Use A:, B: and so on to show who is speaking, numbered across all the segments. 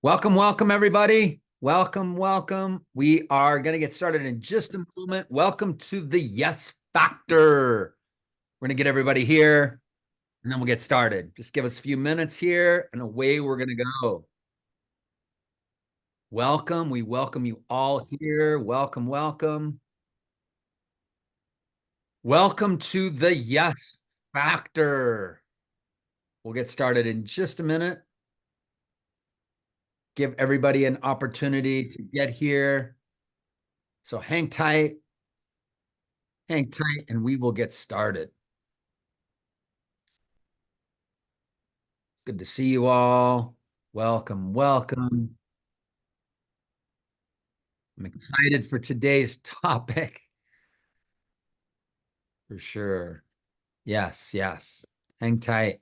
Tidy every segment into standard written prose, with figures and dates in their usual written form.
A: Welcome, everybody. Welcome. We are going to get started in just a moment. Welcome to the Yes Factor. We're going to get everybody here and then we'll get started. Just give us a few minutes here and away we're going to go. Welcome. We welcome you all here. Welcome. Welcome to the Yes Factor. We'll get started in just a minute. Give everybody an opportunity to get here. So hang tight, and we will get started. Good to see you all. Welcome. I'm excited for today's topic for sure. Yes. Hang tight.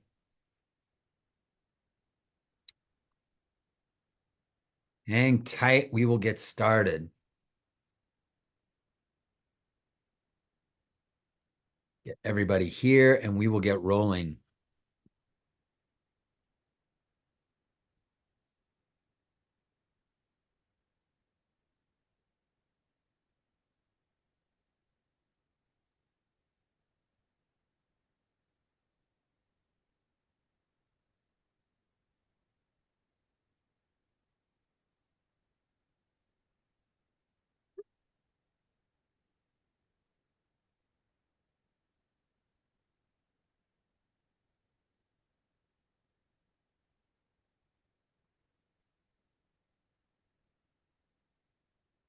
A: Hang tight. We will get started. Get everybody here and we will get rolling.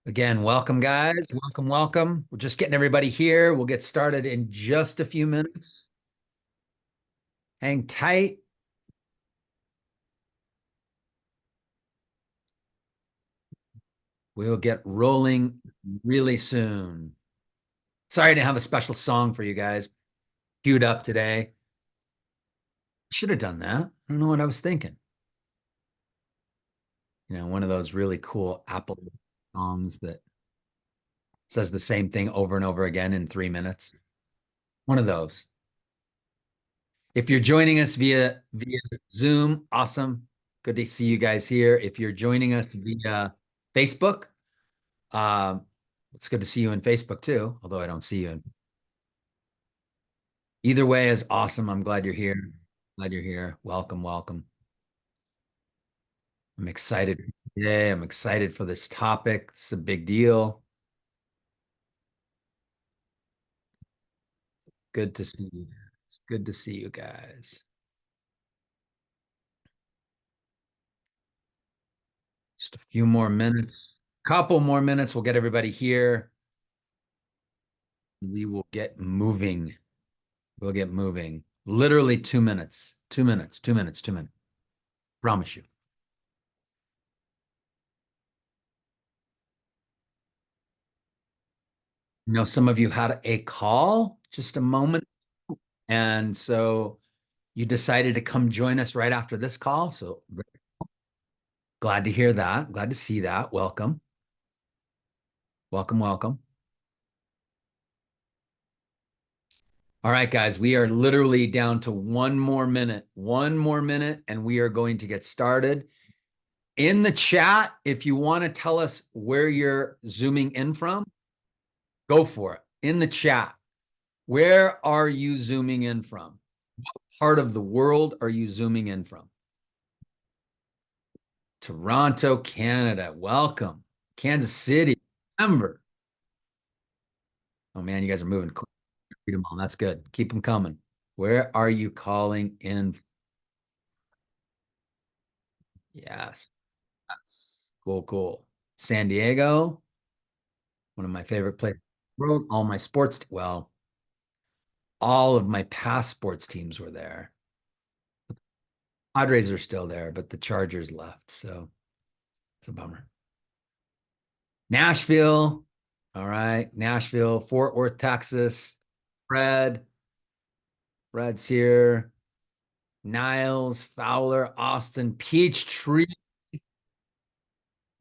A: Again, welcome, guys. Welcome. We're just getting everybody here. We'll get started in just a few minutes. Hang tight. We'll get rolling really soon. Sorry to have a special song for you guys queued up today. Should have done that. I don't know what I was thinking. One of those really cool Apple songs that says the same thing over and over again in 3 minutes. One of those. If you're joining us via Zoom, awesome. Good to see you guys here. If you're joining us via Facebook, um, it's good to see you in Facebook too, although I don't see you. Either way is awesome. I'm glad you're here. Glad you're here. Welcome. I'm excited today. I'm excited for this topic. It's a big deal. Good to see you guys. Good to see you guys. Just a few more minutes, couple more minutes. We'll get everybody here. We will get moving. We'll get moving. Literally 2 minutes. 2 minutes. 2 minutes. 2 minutes. Promise you. Some of you had a call just a moment. And so you decided to come join us right after this call. So glad to hear that. Glad to see that. Welcome. All right, guys, we are literally down to 1 more minute. 1 more minute, and we are going to get started. In the chat, if you want to tell us where you're zooming in from, go for it. In the chat, where are you zooming in from? What part of the world are you zooming in from? Toronto, Canada. Welcome. Kansas City, Denver. Oh man, you guys are moving quick. Read them all. That's good. Keep them coming. Where are you calling in? Yes. Yes. Cool. San Diego, one of my favorite places in the world. All of my past sports teams were there. Padres are still there, but the Chargers left, so it's a bummer. Nashville, all right. Nashville, Fort Worth, Texas. Fred, Fred's here. Niles, Fowler, Austin, Peachtree.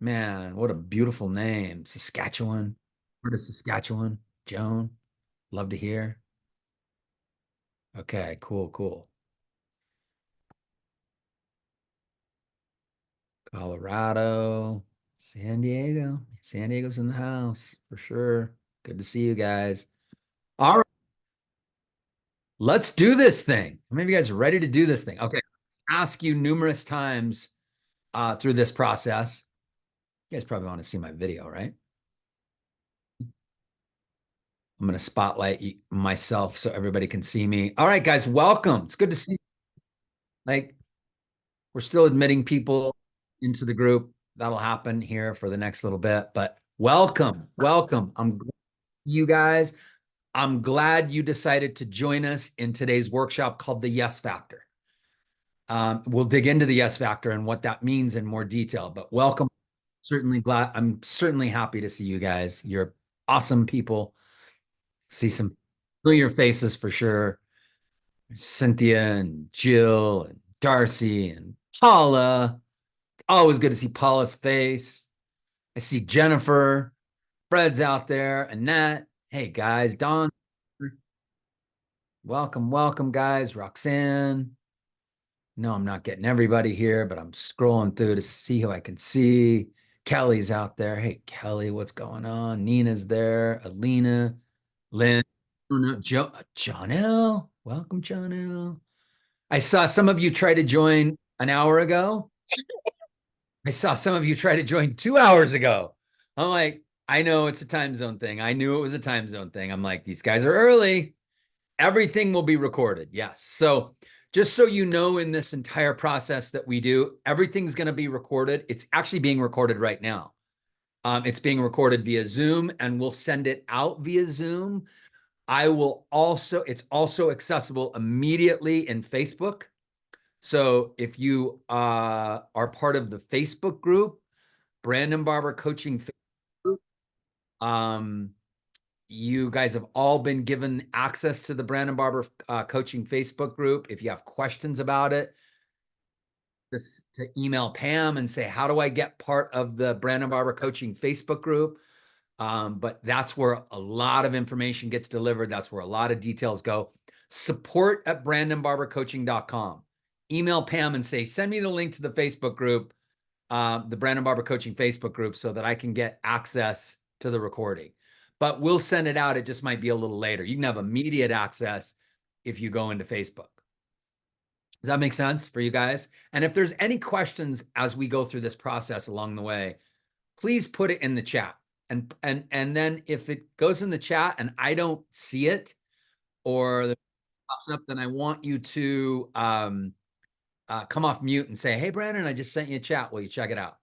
A: Man, what a beautiful name. Saskatchewan. Where is Saskatchewan? Joan, love to hear. Okay, cool. Colorado, San Diego. San Diego's in the house for sure. Good to see you guys. All right, let's do this thing. How many of you guys are ready to do this thing? Okay. Ask you numerous times through this process. You guys probably want to see my video, right? I'm going to spotlight myself so everybody can see me. All right, guys, welcome. It's good to see you. Like, we're still admitting people into the group. That'll happen here for the next little bit, but welcome, welcome. I'm glad you guys. I'm glad you decided to join us in today's workshop called the Yes Factor. We'll dig into the Yes Factor and what that means in more detail, but welcome. Certainly glad. I'm certainly happy to see you guys. You're awesome people. See some familiar faces for sure. Cynthia and Jill and Darcy and Paula. Always good to see Paula's face. I see Jennifer. Fred's out there. Annette. Hey, guys. Don. Welcome, welcome, guys. Roxanne. No, I'm not getting everybody here, but I'm scrolling through to see who I can see. Kelly's out there. Hey, Kelly, what's going on? Nina's there. Alina. Lynn. Oh, no, John L. Welcome, John L. I saw some of you try to join an hour ago. I saw some of you try to join 2 hours ago. I'm like, I know it's a time zone thing. I knew it was a time zone thing. I'm like, these guys are early. Everything will be recorded. Yes. So just so you know, in this entire process that we do, everything's going to be recorded. It's actually being recorded right now. It's being recorded via Zoom, and we'll send it out via Zoom. It's also accessible immediately in Facebook. So if you are part of the Facebook group, Brandon Barber Coaching Facebook group, you guys have all been given access to the Brandon Barber Coaching Facebook group. If you have questions about it, just to email Pam and say, how do I get part of the Brandon Barber Coaching Facebook group? But that's where a lot of information gets delivered. That's where a lot of details go. Support at brandonbarbercoaching.com. Email Pam and say, send me the link to the Facebook group, the Brandon Barber Coaching Facebook group, so that I can get access to the recording. But we'll send it out. It just might be a little later. You can have immediate access if you go into Facebook. Does that make sense for you guys? And if there's any questions as we go through this process along the way, please put it in the chat. And then if it goes in the chat and I don't see it, or it pops up, then I want you to come off mute and say, hey, Brandon, I just sent you a chat. Will you check it out?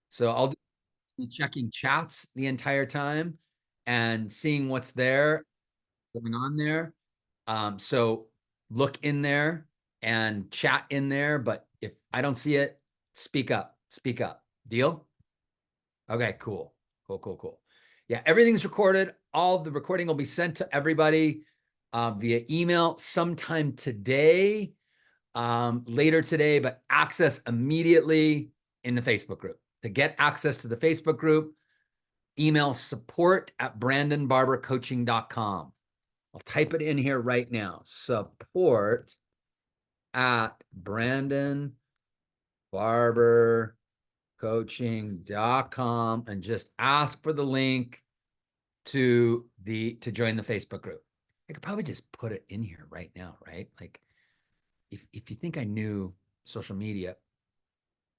A: So I'll be checking chats the entire time and seeing what's there, going on there. So look in there and chat in there. But if I don't see it, speak up. Speak up. Deal? Okay, cool. Cool. Yeah, everything's recorded. All the recording will be sent to everybody via email sometime today, later today, but access immediately in the Facebook group. To get access to the Facebook group, email support@brandonbarbercoaching.com. I'll type it in here right now. Support@brandonbarbercoaching.com, and just ask for the link to join the Facebook group. I could probably just put it in here right now, right? Like if you think I knew social media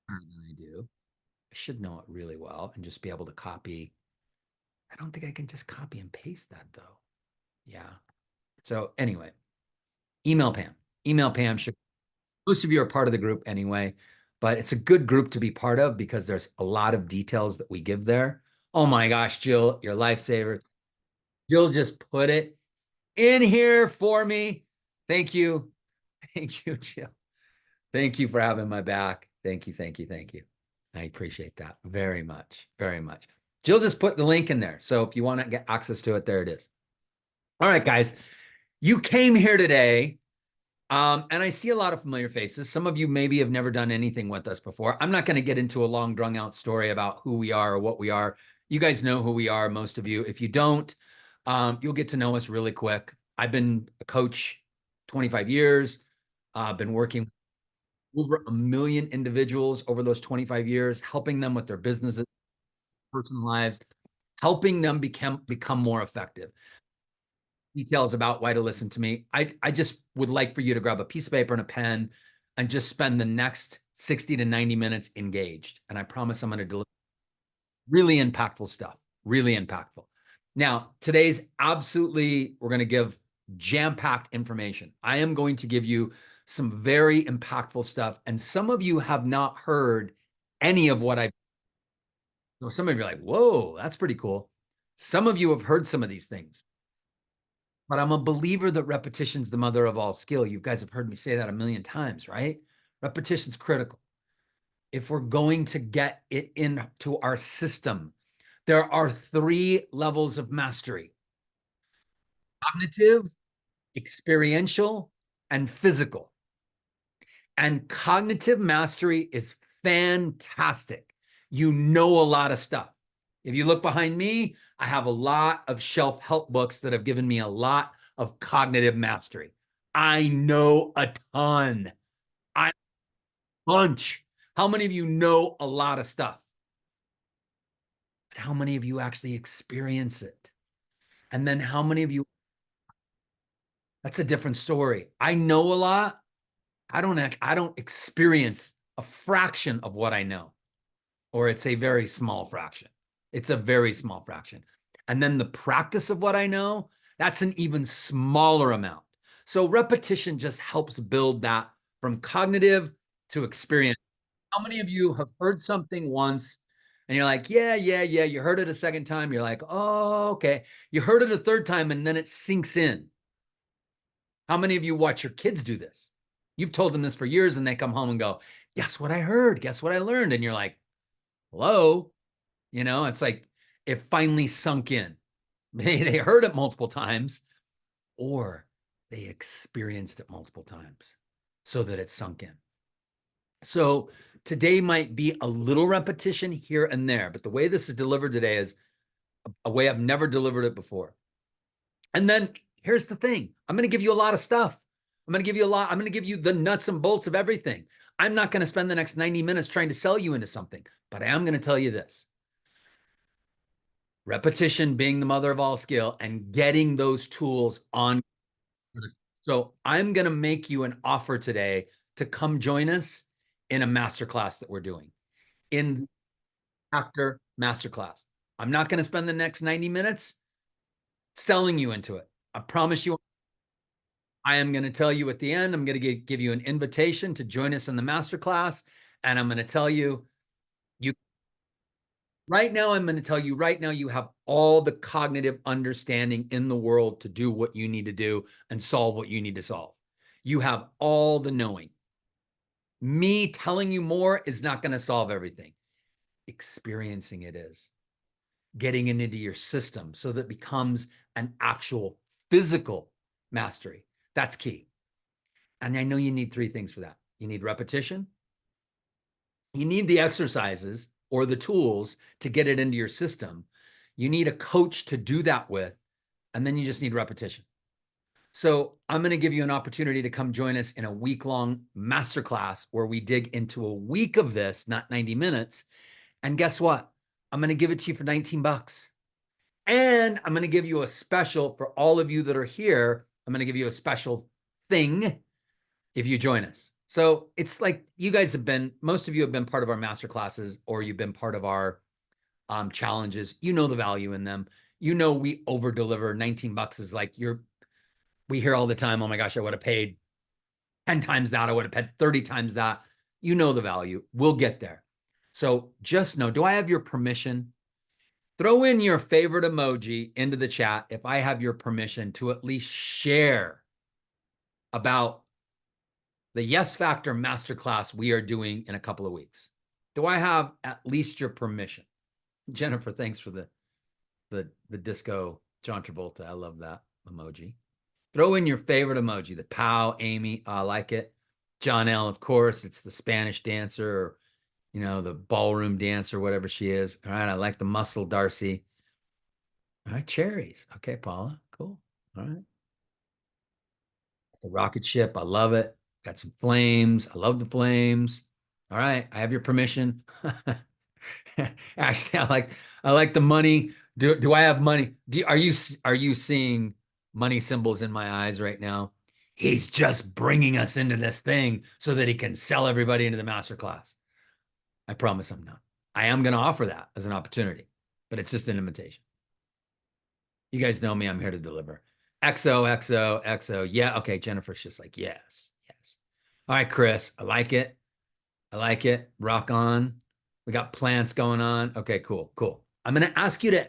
A: better than I do, I should know it really well and just be able to copy. I don't think I can just copy and paste that though. Yeah. So anyway, email Pam. Email Pam. Most of you are part of the group anyway, but it's a good group to be part of because there's a lot of details that we give there. Oh my gosh, Jill, your lifesaver. Jill just put it in here for me. Thank you. Thank you, Jill. Thank you for having my back. Thank you. I appreciate that very much. Very much. Jill just put the link in there. So if you want to get access to it, there it is. All right, guys. You came here today, and I see a lot of familiar faces. Some of you maybe have never done anything with us before. I'm not going to get into a long, drawn-out story about who we are or what we are. You guys know who we are, most of you. If you don't, you'll get to know us really quick. I've been a coach 25 years. I've been working over 1 million individuals over those 25 years, helping them with their businesses, personal lives, helping them become more effective. Details about why to listen to me. I just would like for you to grab a piece of paper and a pen and just spend the next 60 to 90 minutes engaged. And I promise I'm going to deliver really impactful stuff, really impactful. Now, today's absolutely, we're going to give jam-packed information. I am going to give you some very impactful stuff. And some of you have not heard any of what I've, so some of you are like, whoa, that's pretty cool. Some of you have heard some of these things, but I'm a believer that repetition's the mother of all skill. You guys have heard me say that 1 million times, right? Repetition's critical. If we're going to get it into our system, there are 3 levels of mastery: cognitive, experiential, and physical. And cognitive mastery is fantastic. You know a lot of stuff. If you look behind me, I have a lot of shelf help books that have given me a lot of cognitive mastery. I know a ton. I bunch. How many of you know a lot of stuff? But how many of you actually experience it? And then how many of you, that's a different story. I know a lot. I don't experience a fraction of what I know, or it's a very small fraction. It's a very small fraction. And then the practice of what I know, that's an even smaller amount. So repetition just helps build that from cognitive to experience. How many of you have heard something once and you're like, yeah, yeah, yeah. You heard it a second time. You're like, oh, okay. You heard it a third time and then it sinks in. How many of you watch your kids do this? You've told them this for years and they come home and go, guess what I heard? Guess what I learned? And you're like, hello? It's like it finally sunk in. They heard it multiple times or they experienced it multiple times so that it sunk in. So today might be a little repetition here and there, but the way this is delivered today is a way I've never delivered it before. And then here's the thing. I'm going to give you a lot of stuff. I'm going to give you a lot. I'm going to give you the nuts and bolts of everything. I'm not going to spend the next 90 minutes trying to sell you into something, but I am going to tell you this. Repetition being the mother of all skill and getting those tools on. So I'm going to make you an offer today to come join us in a masterclass that we're doing in after masterclass. I'm not going to spend the next 90 minutes selling you into it. I promise you. I am going to tell you at the end, I'm going to give you an invitation to join us in the masterclass. And I'm going to tell you, right now, I'm going to tell you right now, you have all the cognitive understanding in the world to do what you need to do and solve what you need to solve. You have all the knowing. Me telling you more is not going to solve everything. Experiencing it is. Getting it into your system so that it becomes an actual physical mastery. That's key. And I know you need 3 things for that. You need repetition. You need the exercises or the tools to get it into your system. You need a coach to do that with, and then you just need repetition. So I'm going to give you an opportunity to come join us in a week-long masterclass where we dig into a week of this, not 90 minutes. And guess what? I'm going to give it to you for 19 bucks. And I'm going to give you a special for all of you that are here. I'm going to give you a special thing if you join us. So it's like you guys have been, most of you have been part of our master classes or you've been part of our challenges. You know the value in them. We over deliver. 19 bucks is like we hear all the time, oh my gosh, I would have paid 10 times that. I would have paid 30 times that. You know the value. We'll get there. So just know, do I have your permission? Throw in your favorite emoji into the chat if I have your permission to at least share about the Yes Factor Masterclass we are doing in a couple of weeks. Do I have at least your permission? Jennifer, thanks for the disco John Travolta. I love that emoji. Throw in your favorite emoji, the pow, Amy, I like it. John L, of course, it's the Spanish dancer or, the ballroom dancer, whatever she is. All right, I like the muscle, Darcy. All right, cherries. Okay, Paula, cool. All right. The rocket ship, I love it. Got some flames. I love the flames. All right, I have your permission. Actually, I like the money. Do I have money? Are you seeing money symbols in my eyes right now? He's just bringing us into this thing so that he can sell everybody into the master class. I promise I'm not. I am going to offer that as an opportunity, but it's just an invitation. You guys know me. I'm here to deliver. XO. Yeah. Okay. Jennifer's just like, yes, yes. All right, Chris. I like it. I like it. Rock on. We got plants going on. Okay, cool, cool. I'm going to ask you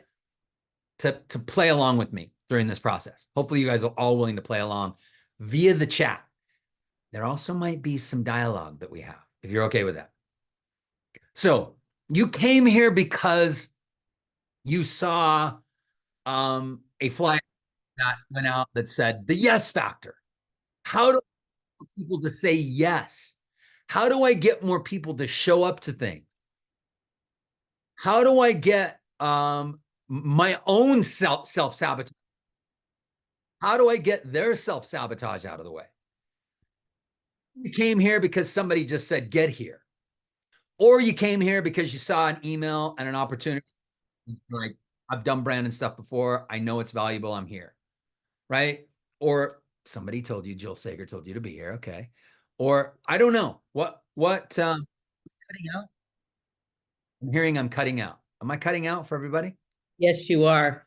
A: to play along with me during this process. Hopefully you guys are all willing to play along via the chat. There also might be some dialogue that we have, if you're okay with that. So you came here because you saw a flyer that went out that said the yes factor. How do I get people to say yes? How do I get more people to show up to things? How do I get my own self-sabotage? How do I get their self-sabotage out of the way? You came here because somebody just said, get here. Or you came here because you saw an email and an opportunity. Like, I've done branding stuff before. I know it's valuable. I'm here. Right? Or somebody told you, Jill Sager told you to be here. Okay. Or I don't know. What cutting out? I'm hearing I'm cutting out. Am I cutting out for everybody?
B: Yes, you are.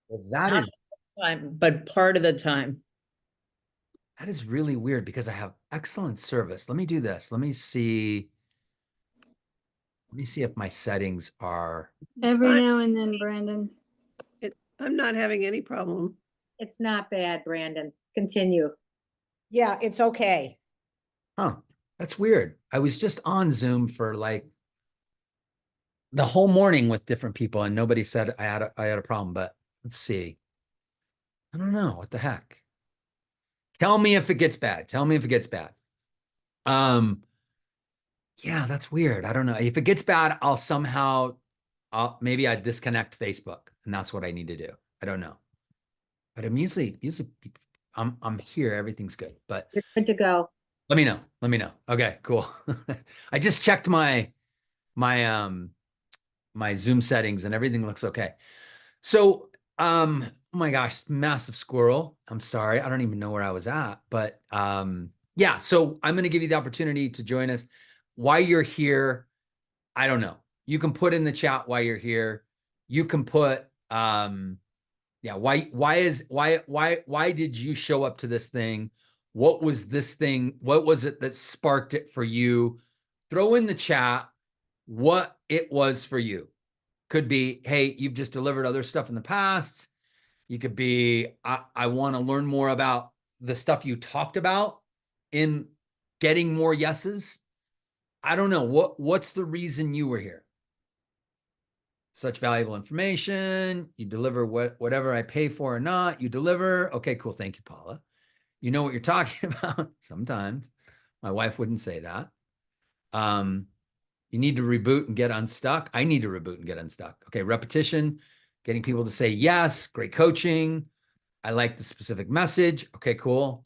A: Well, that
B: Not
A: is
B: all the time, but part of the time.
A: that is really weird because I have excellent service. Let me do this. Let me see. Let me see if my settings are.
C: Every
D: Fine.
C: now and then, Brandon.
D: I'm not having any problem.
E: It's not bad, Brandon. Continue.
F: Yeah, it's okay.
A: Huh. That's weird. I was just on Zoom for like the whole morning with different people and nobody said I had a problem, but let's see. I don't know. What the heck? Tell me if it gets bad. Tell me if it gets bad. Yeah, that's weird. I don't know. If it gets bad, maybe I disconnect Facebook and that's what I need to do. I don't know. But I'm usually I'm here. Everything's good. But
E: You're good to go.
A: let me know. Let me know. Okay, cool. I just checked my my Zoom settings and everything looks okay. So, oh my gosh, massive squirrel. I'm sorry. I don't even know where I was at, but yeah, so I'm going to give you the opportunity to join us. Why you're here, I don't know. You can put in the chat why you're here. You can put yeah, why did you show up to this thing? What was this thing? What was it that sparked it for you? Throw in the chat what it was for you. Could be, hey, you've just delivered other stuff in the past. You could be, I want to learn more about the stuff you talked about in getting more yeses. I don't know. What's the reason you were here? Such valuable information. You deliver whatever I pay for or not. You deliver. Okay, cool. Thank you, Paula. You know what you're talking about. Sometimes my wife wouldn't say that. You need to reboot and get unstuck. I need to reboot and get unstuck. Okay, repetition, getting people to say yes, great coaching. I like the specific message. Okay, cool.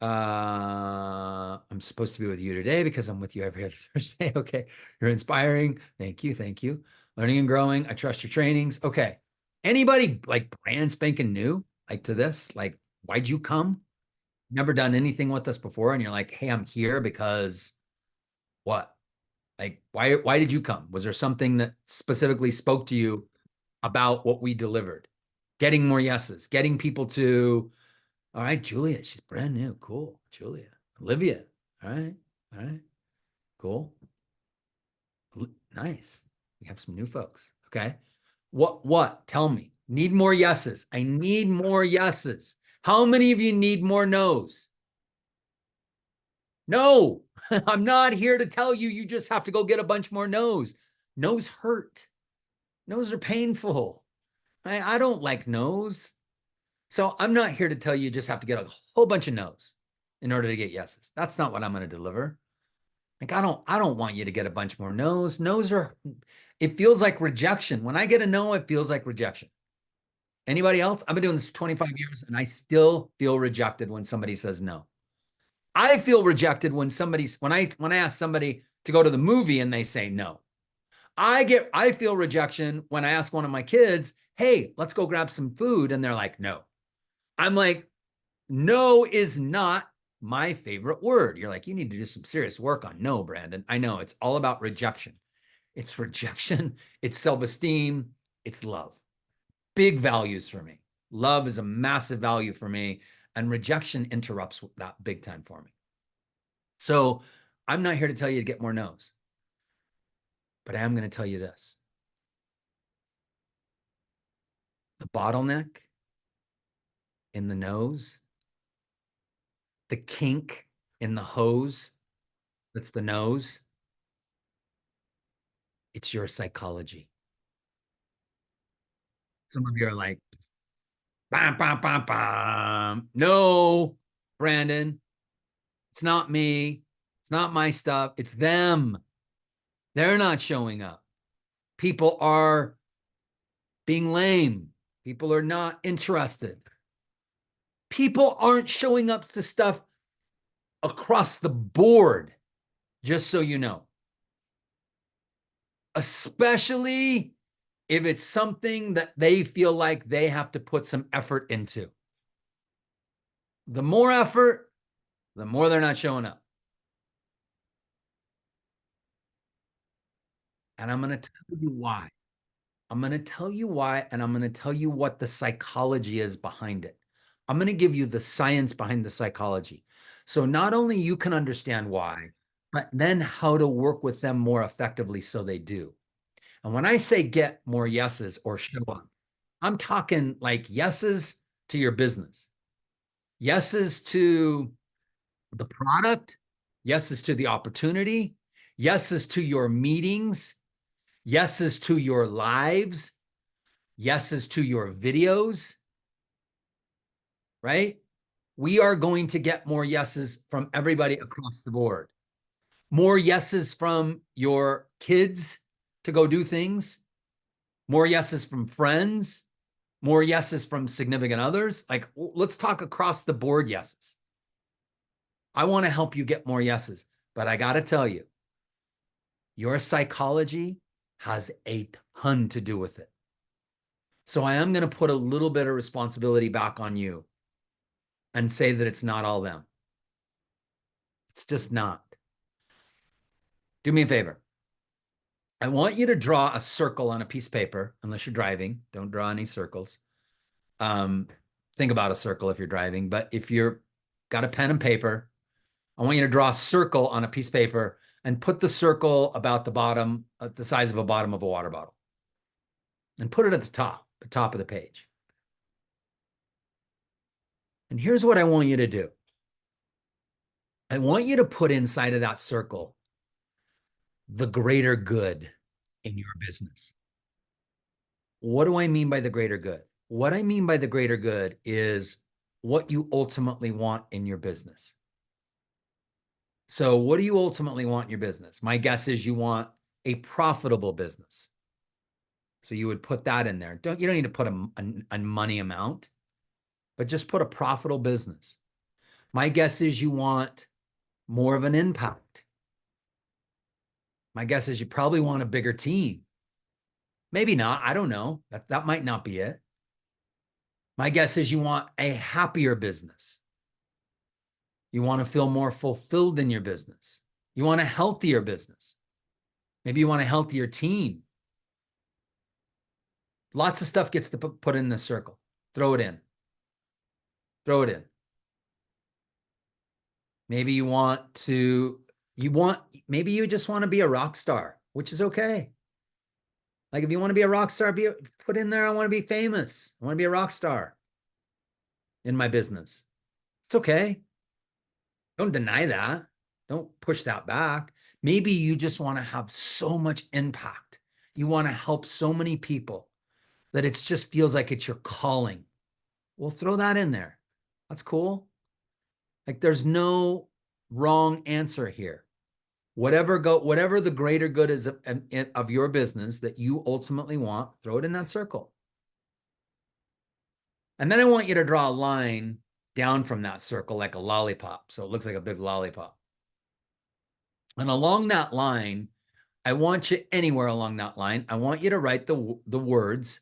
A: I'm supposed to be with you today because I'm with you every other Thursday. Okay, you're inspiring. Thank you, thank you. Learning and growing. I trust your trainings. Okay. Anybody like brand spanking new, like to this? Like, why'd you come? Never done anything with us before, and you're like, hey, I'm here because what? Like, why did you come? Was there something that specifically spoke to you about what we delivered? Getting more yeses, getting people to, all right, Julia, she's brand new. Cool. Julia. Olivia. All right. All right. Cool. Nice. We have some new folks. Okay. What? Tell me. Need more yeses. I need more yeses. How many of you need more no's? No, I'm not here to tell you you just have to go get a bunch more no's. No's hurt. No's are painful. I don't like no's. So I'm not here to tell you just have to get a whole bunch of no's in order to get yeses. That's not what I'm going to deliver. Like I don't want you to get a bunch more no's. No's are, it feels like rejection. When I get a no, it feels like rejection. Anybody else? I've been doing this for 25 years and I still feel rejected when somebody says no. I feel rejected when when I ask somebody to go to the movie and they say no. I feel rejection when I ask one of my kids, "Hey, let's go grab some food," and they're like, "No." I'm like, "No is not my favorite word." You're like, "You need to do some serious work on no, Brandon." I know it's all about rejection. It's rejection, it's self-esteem, it's love. Big values for me. Love is a massive value for me, and rejection interrupts that big time for me. So I'm not here to tell you to get more no's, but I am going to tell you this. The bottleneck in the nose, the kink in the hose, that's the nose, it's your psychology. Some of you are like, bam, bam, bam, bam. No, Brandon, it's not me. It's not my stuff. It's them. They're not showing up. People are being lame. People are not interested. People aren't showing up to stuff across the board, just so you know. Especially if it's something that they feel like they have to put some effort into. The more effort, the more they're not showing up. And I'm going to tell you why. I'm going to tell you why, and I'm going to tell you what the psychology is behind it. I'm going to give you the science behind the psychology. So not only you can understand why, but then how to work with them more effectively so they do. And when I say get more yeses or show up, I'm talking like yeses to your business, yeses to the product, yeses to the opportunity, yeses to your meetings, yeses to your lives, yeses to your videos, right? We are going to get more yeses from everybody across the board. More yeses from your kids to go do things, more yeses from friends, more yeses from significant others. Like, let's talk across the board yeses. I want to help you get more yeses, but I got to tell you, your psychology has a ton to do with it. So I am going to put a little bit of responsibility back on you and say that it's not all them. It's just not. Do me a favor. I want you to draw a circle on a piece of paper, unless you're driving. Don't draw any circles. Think about a circle if you're driving, but if you're got a pen and paper, I want you to draw a circle on a piece of paper and put the circle about the bottom, the size of a bottom of a water bottle, and put it at the top of the page. And here's what I want you to do. I want you to put inside of that circle the greater good in your business. What do I mean by the greater good? What I mean by the greater good is what you ultimately want in your business. So what do you ultimately want in your business? My guess is you want a profitable business. So you would put that in there. You don't need to put a money amount, but just put a profitable business. My guess is you want more of an impact. My guess is you probably want a bigger team. Maybe not. I don't know. That might not be it. My guess is you want a happier business. You want to feel more fulfilled in your business. You want a healthier business. Maybe you want a healthier team. Lots of stuff gets to put in the circle. Throw it in. Throw it in. Maybe maybe you just want to be a rock star, which is okay. Like if you want to be a rock star, put in there, I want to be famous. I want to be a rock star in my business. It's okay. Don't deny that. Don't push that back. Maybe you just want to have so much impact. You want to help so many people that it just feels like it's your calling. Well, throw that in there. That's cool. Like there's no wrong answer here. Whatever the greater good is of your business that you ultimately want, throw it in that circle. And then I want you to draw a line down from that circle like a lollipop. So it looks like a big lollipop. And along that line, I want you anywhere along that line, I want you to write the words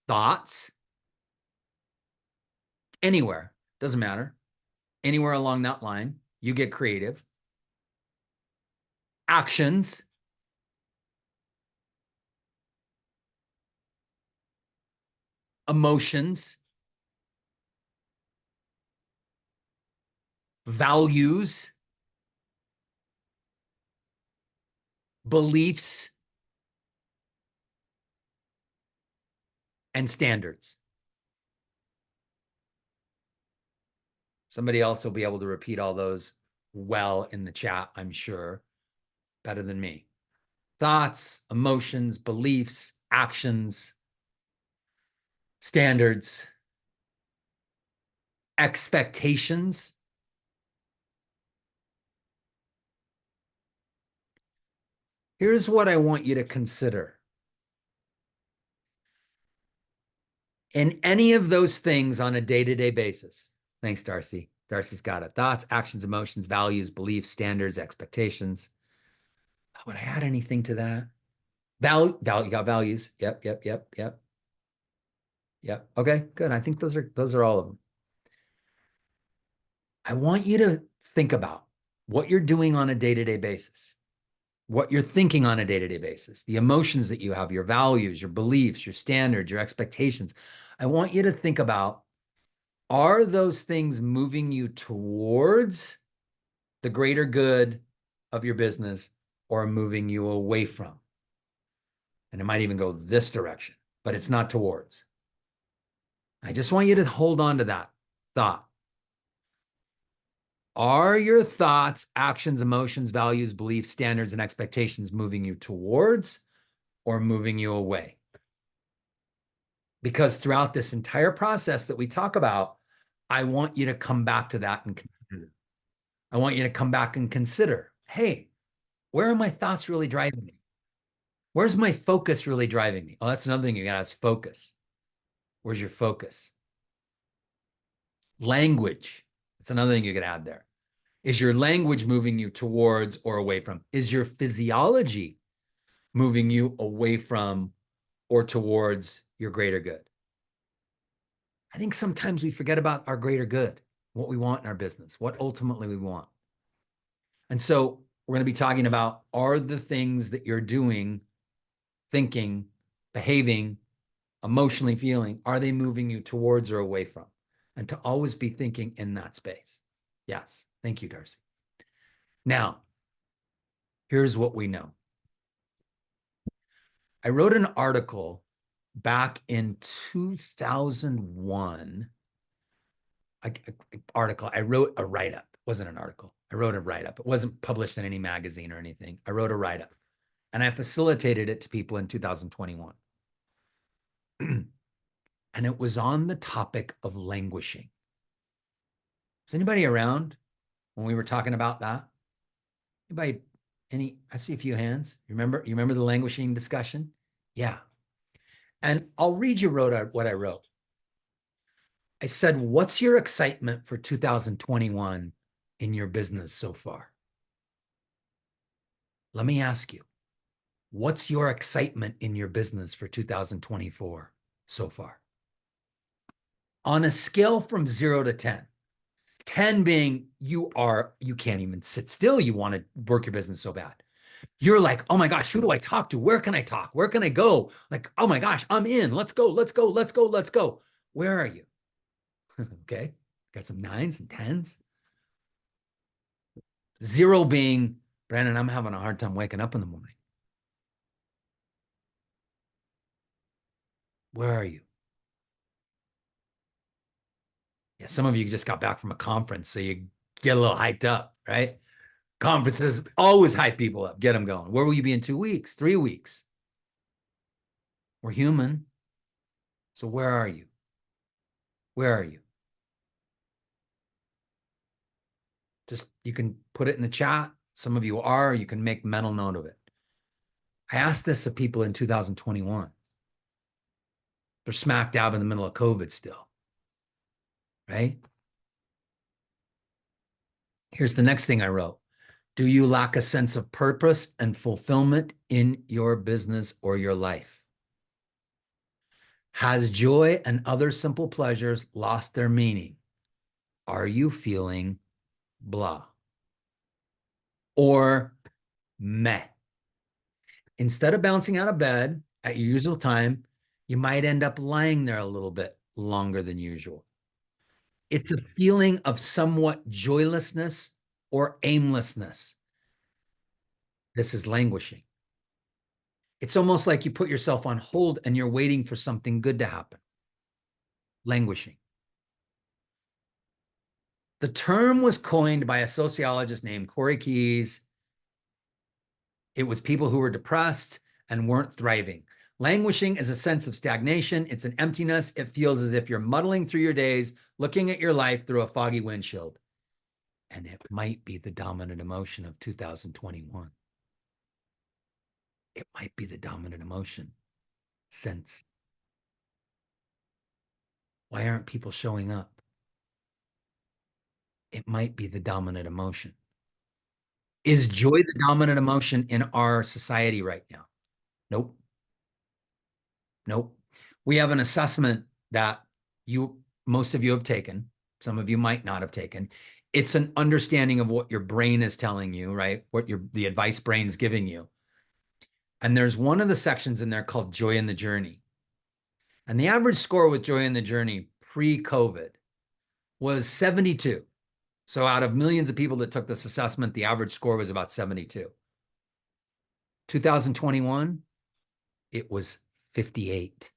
A: thoughts. Anywhere, doesn't matter. Anywhere along that line, you get creative. Actions. Emotions. Values. Beliefs. And standards. Somebody else will be able to repeat all those well in the chat, I'm sure, better than me. Thoughts, emotions, beliefs, actions, standards, expectations. Here's what I want you to consider. In any of those things on a day-to-day basis. Thanks, Darcy. Darcy's got it. Thoughts, actions, emotions, values, beliefs, standards, expectations. Would I add anything to that? You got values. Yep. Yep. Okay, good. I think those are all of them. I want you to think about what you're doing on a day-to-day basis, what you're thinking on a day-to-day basis, the emotions that you have, your values, your beliefs, your standards, your expectations. I want you to think about, are those things moving you towards the greater good of your business or moving you away from? And it might even go this direction, but it's not towards. I just want you to hold on to that thought. Are your thoughts, actions, emotions, values, beliefs, standards, and expectations moving you towards or moving you away? Because throughout this entire process that we talk about, I want you to come back to that and consider it. I want you to come back and consider, hey, where are my thoughts really driving me? Where's my focus really driving me? Oh, that's another thing you got to ask, focus. Where's your focus? Language. That's another thing you could add there. Is your language moving you towards or away from? Is your physiology moving you away from or towards your greater good? I think sometimes we forget about our greater good, what we want in our business, what ultimately we want. And so we're going to be talking about, are the things that you're doing, thinking, behaving, emotionally feeling, are they moving you towards or away from? And to always be thinking in that space. Yes. Thank you, Darcy. Now, here's what we know. I wrote an article back in 2001. I wrote a write-up. It wasn't an article. I wrote a write-up. It wasn't published in any magazine or anything. I wrote a write-up. And I facilitated it to people in 2021. And it was on the topic of languishing. Is anybody around when we were talking about that? Anybody, I see a few hands. You remember the languishing discussion? Yeah. And I'll read you what I wrote. I said, what's your excitement for 2021 in your business so far? Let me ask you, what's your excitement in your business for 2024 so far? On a scale from 0 to 10, 10 being you can't even sit still. You want to work your business so bad. You're like, oh my gosh, who do I talk to? Where can I talk? Where can I go? Like, oh my gosh, I'm in. Let's go. Where are you? Okay. Got some 9s and 10s. 0 being, Brandon, I'm having a hard time waking up in the morning. Where are you? Yeah, some of you just got back from a conference, so you get a little hyped up, right? Conferences always hype people up, get them going. Where will you be in 2 weeks, 3 weeks? We're human. So where are you? Where are you? Just, you can put it in the chat. Some of you are, you can make mental note of it. I asked this of people in 2021. They're smack dab in the middle of COVID still. right? Here's the next thing I wrote. Do you lack a sense of purpose and fulfillment in your business or your life? Has joy and other simple pleasures lost their meaning? Are you feeling blah or meh? Instead of bouncing out of bed at your usual time, you might end up lying there a little bit longer than usual. It's a feeling of somewhat joylessness or aimlessness. This is languishing. It's almost like you put yourself on hold and you're waiting for something good to happen. Languishing. The term was coined by a sociologist named Corey Keyes. It was people who were depressed and weren't thriving. Languishing is a sense of stagnation. It's an emptiness. It feels as if you're muddling through your days, looking at your life through a foggy windshield. And it might be the dominant emotion of 2021. It might be the dominant emotion since. Why aren't people showing up? It might be the dominant emotion. Is joy the dominant emotion in our society right now? Nope. Nope. We have an assessment that most of you have taken. Some of you might not have taken. It's an understanding of what your brain is telling you, right? What the advice brain's giving you. And there's one of the sections in there called Joy in the Journey. And the average score with Joy in the Journey pre-COVID was 72. So out of millions of people that took this assessment, the average score was about 72. 2021, it was 58.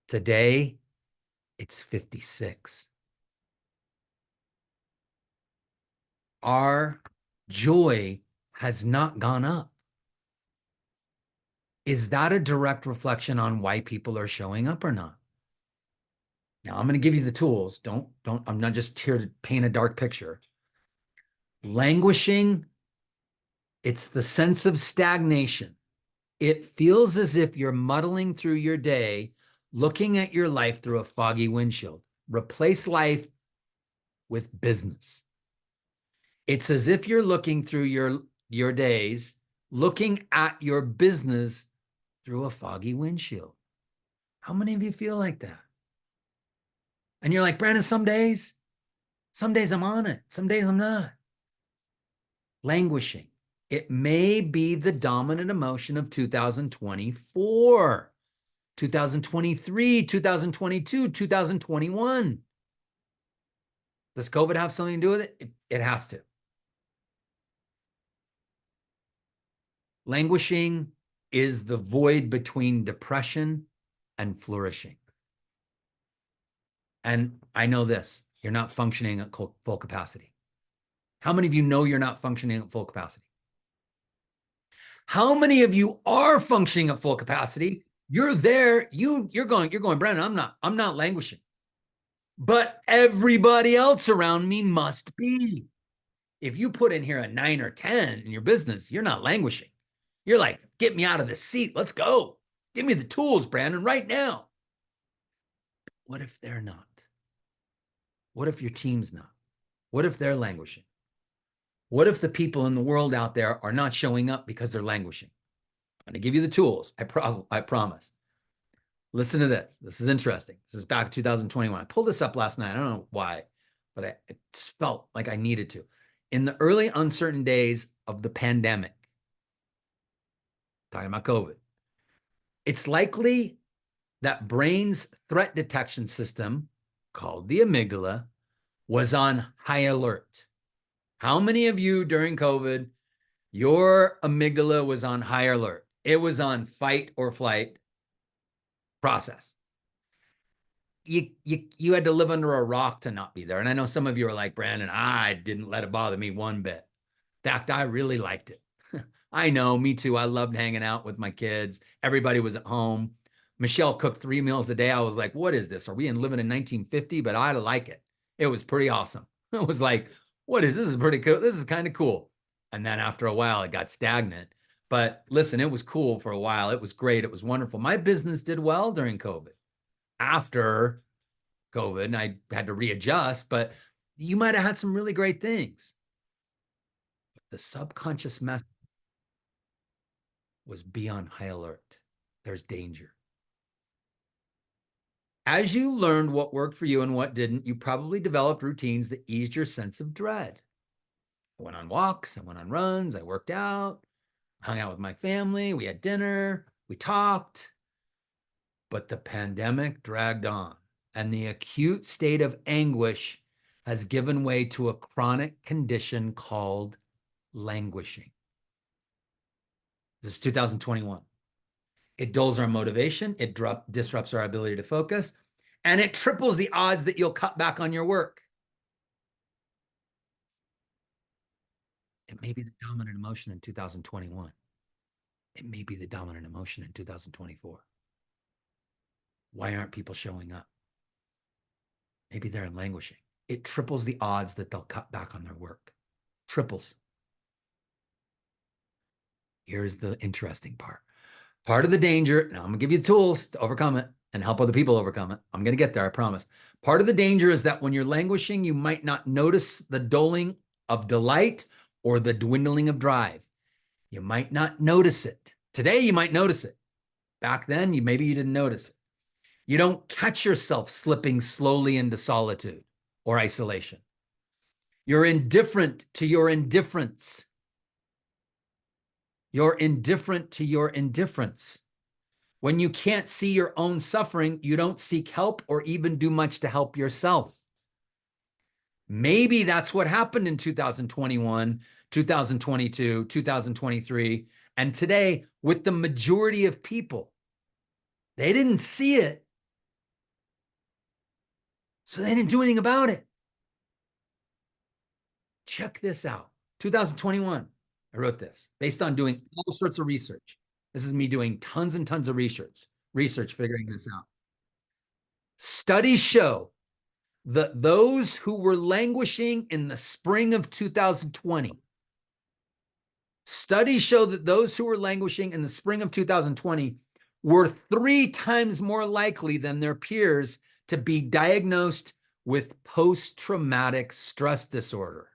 A: Today, it's 56. Our joy has not gone up. Is that a direct reflection on why people are showing up or not? Now, I'm going to give you the tools. I'm not just here to paint a dark picture. Languishing, it's the sense of stagnation. It feels as if you're muddling through your day, looking at your life through a foggy windshield. Replace life with business. It's as if you're looking through your days, looking at your business through a foggy windshield. How many of you feel like that? And you're like, Brandon, some days I'm on it. Some days I'm not. Languishing. It may be the dominant emotion of 2024, 2023, 2022, 2021. Does COVID have something to do with it? It has to. Languishing is the void between depression and flourishing. And I know this, you're not functioning at full capacity. How many of you know you're not functioning at full capacity? How many of you are functioning at full capacity? You're there, you're going, Brandon, I'm not languishing. But everybody else around me must be. If you put in here a 9 or 10 in your business, you're not languishing. You're like, get me out of this seat. Let's go. Give me the tools, Brandon, right now. What if they're not? What if your team's not? What if they're languishing? What if the people in the world out there are not showing up because they're languishing? I'm going to give you the tools. I promise. Listen to this. This is interesting. This is back 2021. I pulled this up last night. I don't know why, but it felt like I needed to. In the early uncertain days of the pandemic, talking about COVID, it's likely that brain's threat detection system, called the amygdala, was on high alert. How many of you during COVID, your amygdala was on high alert? It was on fight or flight process. You had to live under a rock to not be there. And I know some of you are like, Brandon, I didn't let it bother me one bit. In fact, I really liked it. I know, me too. I loved hanging out with my kids. Everybody was at home. Michelle cooked 3 meals a day. I was like, what is this? Are we living in 1950? But I like it. It was pretty awesome. It was like, what is this? Is pretty cool. This is kind of cool. And then after a while, it got stagnant. But listen, it was cool for a while. It was great. It was wonderful. My business did well during COVID. After COVID and I had to readjust, but you might have had some really great things. The subconscious message was be on high alert. There's danger. As you learned what worked for you and what didn't, you probably developed routines that eased your sense of dread. I went on walks, I went on runs, I worked out, hung out with my family, we had dinner, we talked. But the pandemic dragged on, and the acute state of anguish has given way to a chronic condition called languishing. This is 2021. It dulls our motivation, it disrupts our ability to focus, and it triples the odds that you'll cut back on your work. It may be the dominant emotion in 2021. It may be the dominant emotion in 2024. Why aren't people showing up? Maybe they're languishing. It triples the odds that they'll cut back on their work. Triples. Here's the interesting part. Part of the danger, now I'm going to give you the tools to overcome it and help other people overcome it. I'm going to get there, I promise. Part of the danger is that when you're languishing, you might not notice the dulling of delight or the dwindling of drive. You might not notice it. Today, you might notice it. Back then, maybe you didn't notice it. You don't catch yourself slipping slowly into solitude or isolation. You're indifferent to your indifference. You're indifferent to your indifference. When you can't see your own suffering, you don't seek help or even do much to help yourself. Maybe that's what happened in 2021, 2022, 2023, and today with the majority of people. They didn't see it, so they didn't do anything about it. Check this out. 2021, I wrote this based on doing all sorts of research. This is me doing tons and tons of research figuring this out. Studies show that those who were languishing in the spring of 2020, studies show that those who were languishing in the spring of 2020 were 3 times more likely than their peers to be diagnosed with post-traumatic stress disorder.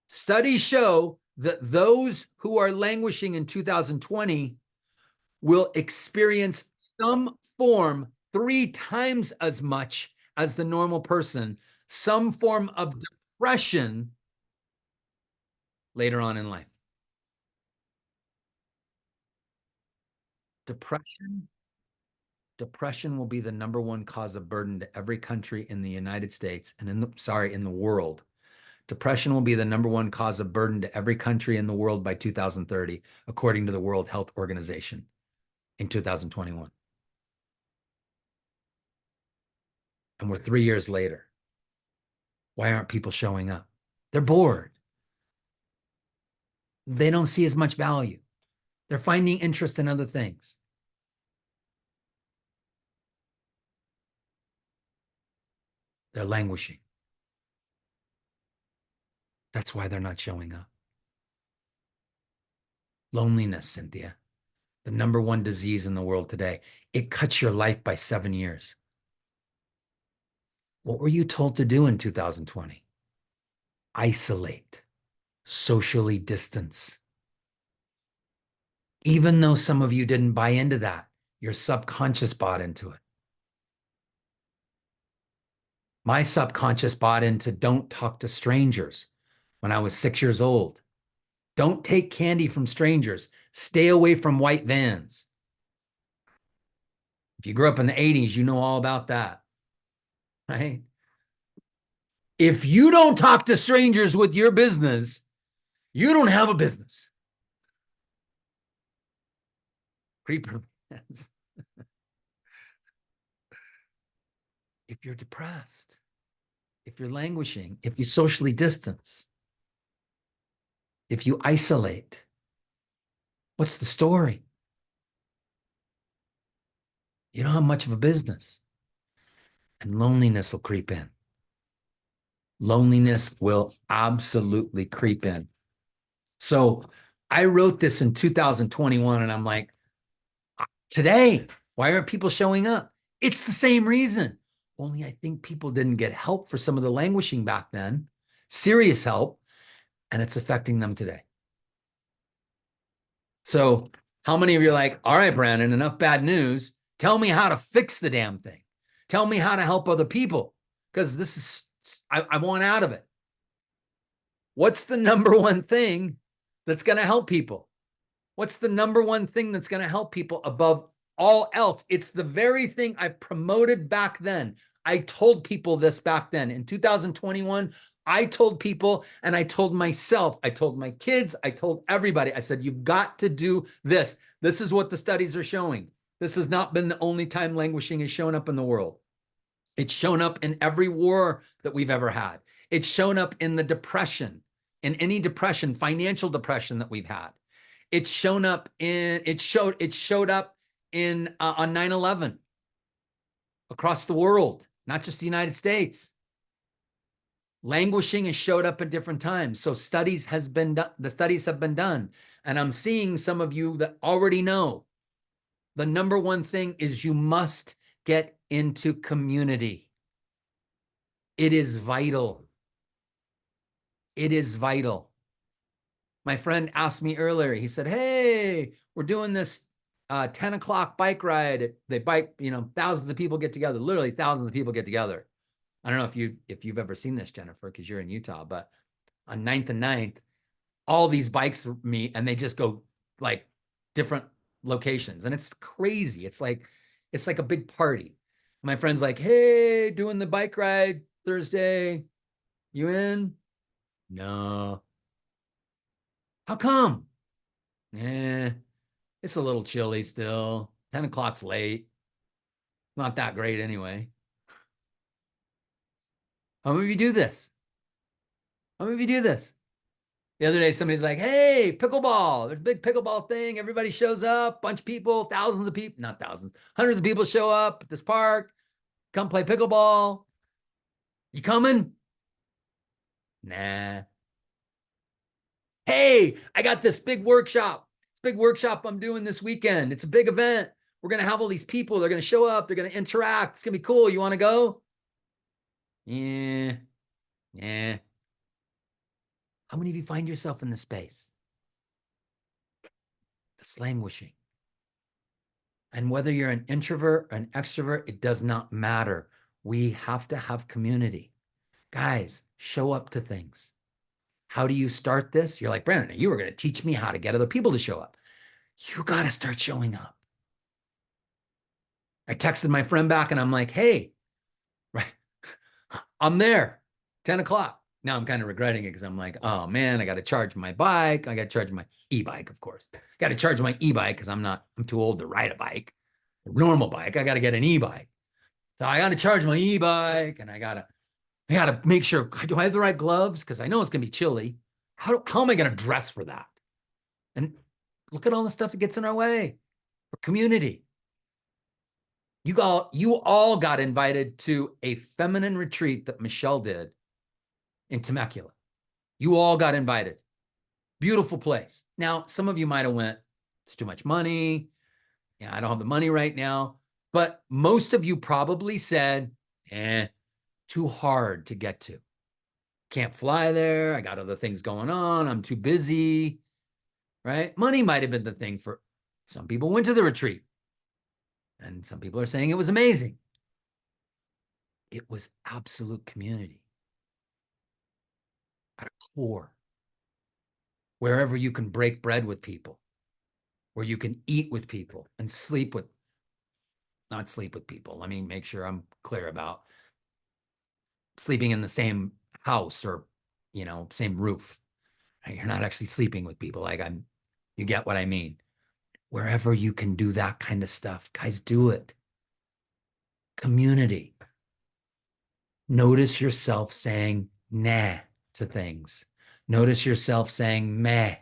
A: Studies show that those who are languishing in 2020 will experience some form 3 times as much as the normal person, some form of depression later on in life. Depression will be the #1 cause of burden to every country in the United States and in the world. Depression will be the #1 cause of burden to every country in the world by 2030, according to the World Health Organization in 2021. And we're 3 years later. Why aren't people showing up? They're bored. They don't see as much value. They're finding interest in other things. They're languishing. That's why they're not showing up. Loneliness, Cynthia, the #1 disease in the world today. It cuts your life by 7 years. What were you told to do in 2020? Isolate, socially distance. Even though some of you didn't buy into that, your subconscious bought into it. My subconscious bought into don't talk to strangers when I was 6 years old. Don't take candy from strangers. Stay away from white vans. If you grew up in the 80s, you know all about that, right? If you don't talk to strangers with your business, you don't have a business. Creeper fans. If you're depressed, if you're languishing, if you socially distance, if you isolate, what's the story? You don't have much of a business. And loneliness will creep in. Loneliness will absolutely creep in. So I wrote this in 2021 and I'm like, today, why aren't people showing up? It's the same reason. Only I think people didn't get help for some of the languishing back then, serious help, and it's affecting them today. So how many of you are like, all right, Brandon, enough bad news. Tell me how to fix the damn thing. Tell me how to help other people, because this is, I want out of it. What's the number one thing that's going to help people? What's the number one thing that's going to help people above all else? It's the very thing I promoted back then. I told people this back then. In 2021, I told people, and I told myself, I told my kids, I told everybody, I said, you've got to do this. This is what the studies are showing. This has not been the only time languishing has shown up in the world. It's shown up in every war that we've ever had. It's shown up in the depression, in any depression, financial depression that we've had. It's shown up in, it showed up in on 9/11 across the world, not just the United States. Languishing has showed up at different times. So studies has been done, the studies have been done. And I'm seeing some of you that already know the number one thing is you must get into community. It is vital. It is vital. My friend asked me earlier, he said, hey, we're doing this 10 o'clock bike ride. They bike, you know, thousands of people get together, literally thousands of people get together. I don't know if you've ever seen this, Jennifer, because you're in Utah, but on 9th and 9th, all these bikes meet and they just go like different locations. And it's crazy. It's like a big party. My friend's like, hey, doing the bike ride Thursday. You in? No. How come? It's a little chilly still. 10 o'clock's late. Not that great anyway. How many of you do this? How many of you do this? The other day, somebody's like, hey, pickleball. There's a big pickleball thing. Everybody shows up, bunch of people, thousands of people, not thousands, hundreds of people show up at this park. Come play pickleball. You coming? Nah. Hey, I got this big workshop. This big workshop I'm doing this weekend. It's a big event. We're going to have all these people. They're going to show up. They're going to interact. It's going to be cool. You want to go? Yeah. How many of you find yourself in this space? That's languishing. And whether you're an introvert or an extrovert, it does not matter. We have to have community. Guys, show up to things. How do you start this? You're like, Brandon, you were going to teach me how to get other people to show up. You got to start showing up. I texted my friend back and I'm like, hey, right, I'm there, 10 o'clock. Now I'm kind of regretting it because I'm like, oh man, I got to charge my bike. I got to charge my e-bike, of course. Got to charge my e-bike because I'm too old to ride a bike, a normal bike. I got to get an e-bike. So I got to charge my e-bike and I got to make sure, do I have the right gloves? Because I know it's going to be chilly. How am I going to dress for that? And look at all the stuff that gets in our way for community. You all got invited to a feminine retreat that Michelle did in Temecula. You all got invited. Beautiful place. Now, some of you might have went, it's too much money. Yeah, I don't have the money right now. But most of you probably said, too hard to get to. Can't fly there. I got other things going on. I'm too busy, right? Money might have been the thing for some people went to the retreat. And some people are saying it was amazing. It was absolute community. At a core. Wherever you can break bread with people. Where you can eat with people and not sleep with people. Let me make sure I'm clear about sleeping in the same house or, same roof. You're not actually sleeping with people. You get what I mean. Wherever you can do that kind of stuff, guys, do it. Community. Notice yourself saying nah to things. Notice yourself saying meh.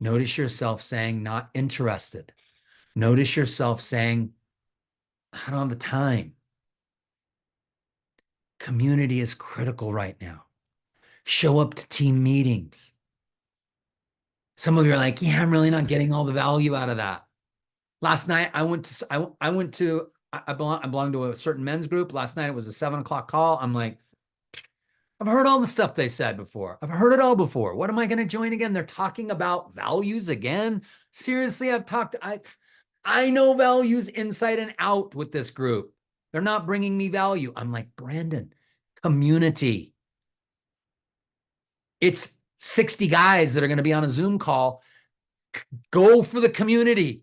A: Notice yourself saying not interested. Notice yourself saying, I don't have the time. Community is critical right now. Show up to team meetings. Some of you are like, yeah, I'm really not getting all the value out of that. Last night, I went to I belong to a certain men's group. Last night it was a 7 o'clock call. I'm like, I've heard all the stuff they said before. I've heard it all before. What am I going to join again? They're talking about values again. Seriously, I know values inside and out with this group. They're not bringing me value. I'm like, Brandon, community. It's 60 guys that are going to be on a Zoom call. Go for the community.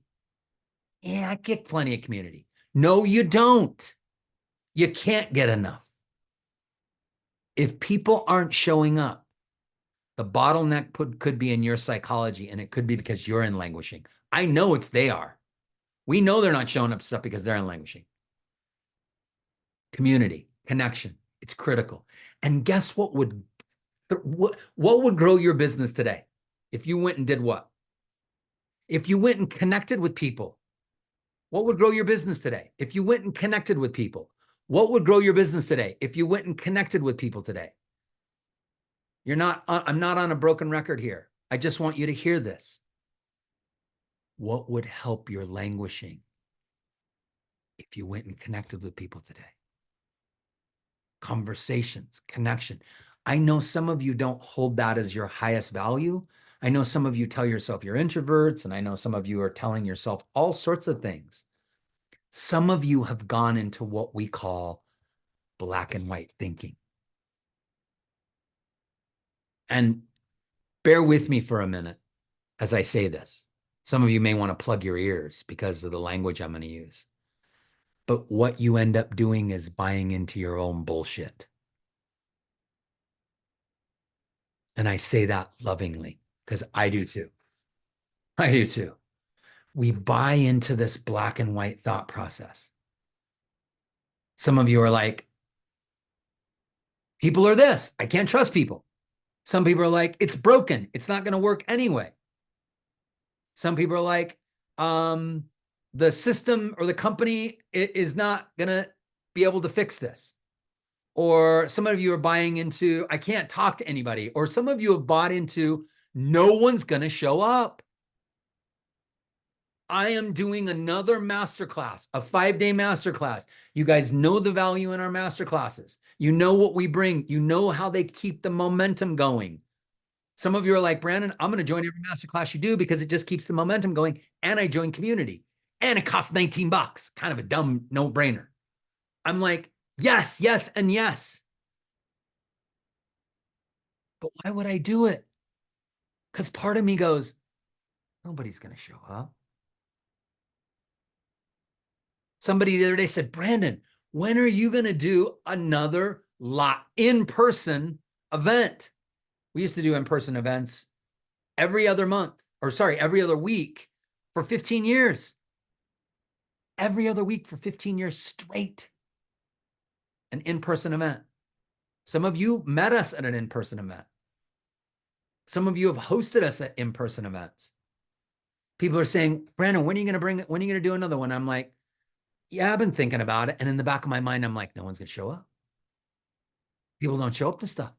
A: Yeah, I get plenty of community. No, you don't. You can't get enough. If people aren't showing up, the bottleneck could be in your psychology, and it could be because you're in languishing. I know they are. We know they're not showing up to stuff because they're in languishing. Community, connection, it's critical. And guess what would grow your business today? If you went and did what? If you went and connected with people, what would grow your business today? If you went and connected with people, what would grow your business today? If you went and connected with people today? I'm not on a broken record here. I just want you to hear this. What would help your languishing if you went and connected with people today? Conversations, connection. I know some of you don't hold that as your highest value. I know some of you tell yourself you're introverts, and I know some of you are telling yourself all sorts of things. Some of you have gone into what we call black and white thinking. And bear with me for a minute as I say this. Some of you may want to plug your ears because of the language I'm going to use. But what you end up doing is buying into your own bullshit. And I say that lovingly because I do too. I do too. We buy into this black and white thought process. Some of you are like, people are this. I can't trust people. Some people are like, it's broken. It's not going to work anyway. Some people are like, the system or the company is not going to be able to fix this. Or some of you are buying into, I can't talk to anybody. Or some of you have bought into, no one's going to show up. I am doing another masterclass, a 5-day masterclass. You guys know the value in our masterclasses. You know what we bring. You know how they keep the momentum going. Some of you are like, Brandon, I'm going to join every masterclass you do because it just keeps the momentum going. And I join community. And it costs $19. Kind of a dumb no-brainer. I'm like, yes, yes, and yes. But why would I do it? Because part of me goes, nobody's going to show up. Somebody the other day said, Brandon, when are you going to do another in-person event? We used to do in-person events every other week for 15 years. Every other week for 15 years straight. An in-person event. Some of you met us at an in-person event. Some of you have hosted us at in-person events. People are saying, Brandon, when are you going to do another one? I'm like, yeah, I've been thinking about it. And in the back of my mind, I'm like, no one's going to show up. People don't show up to stuff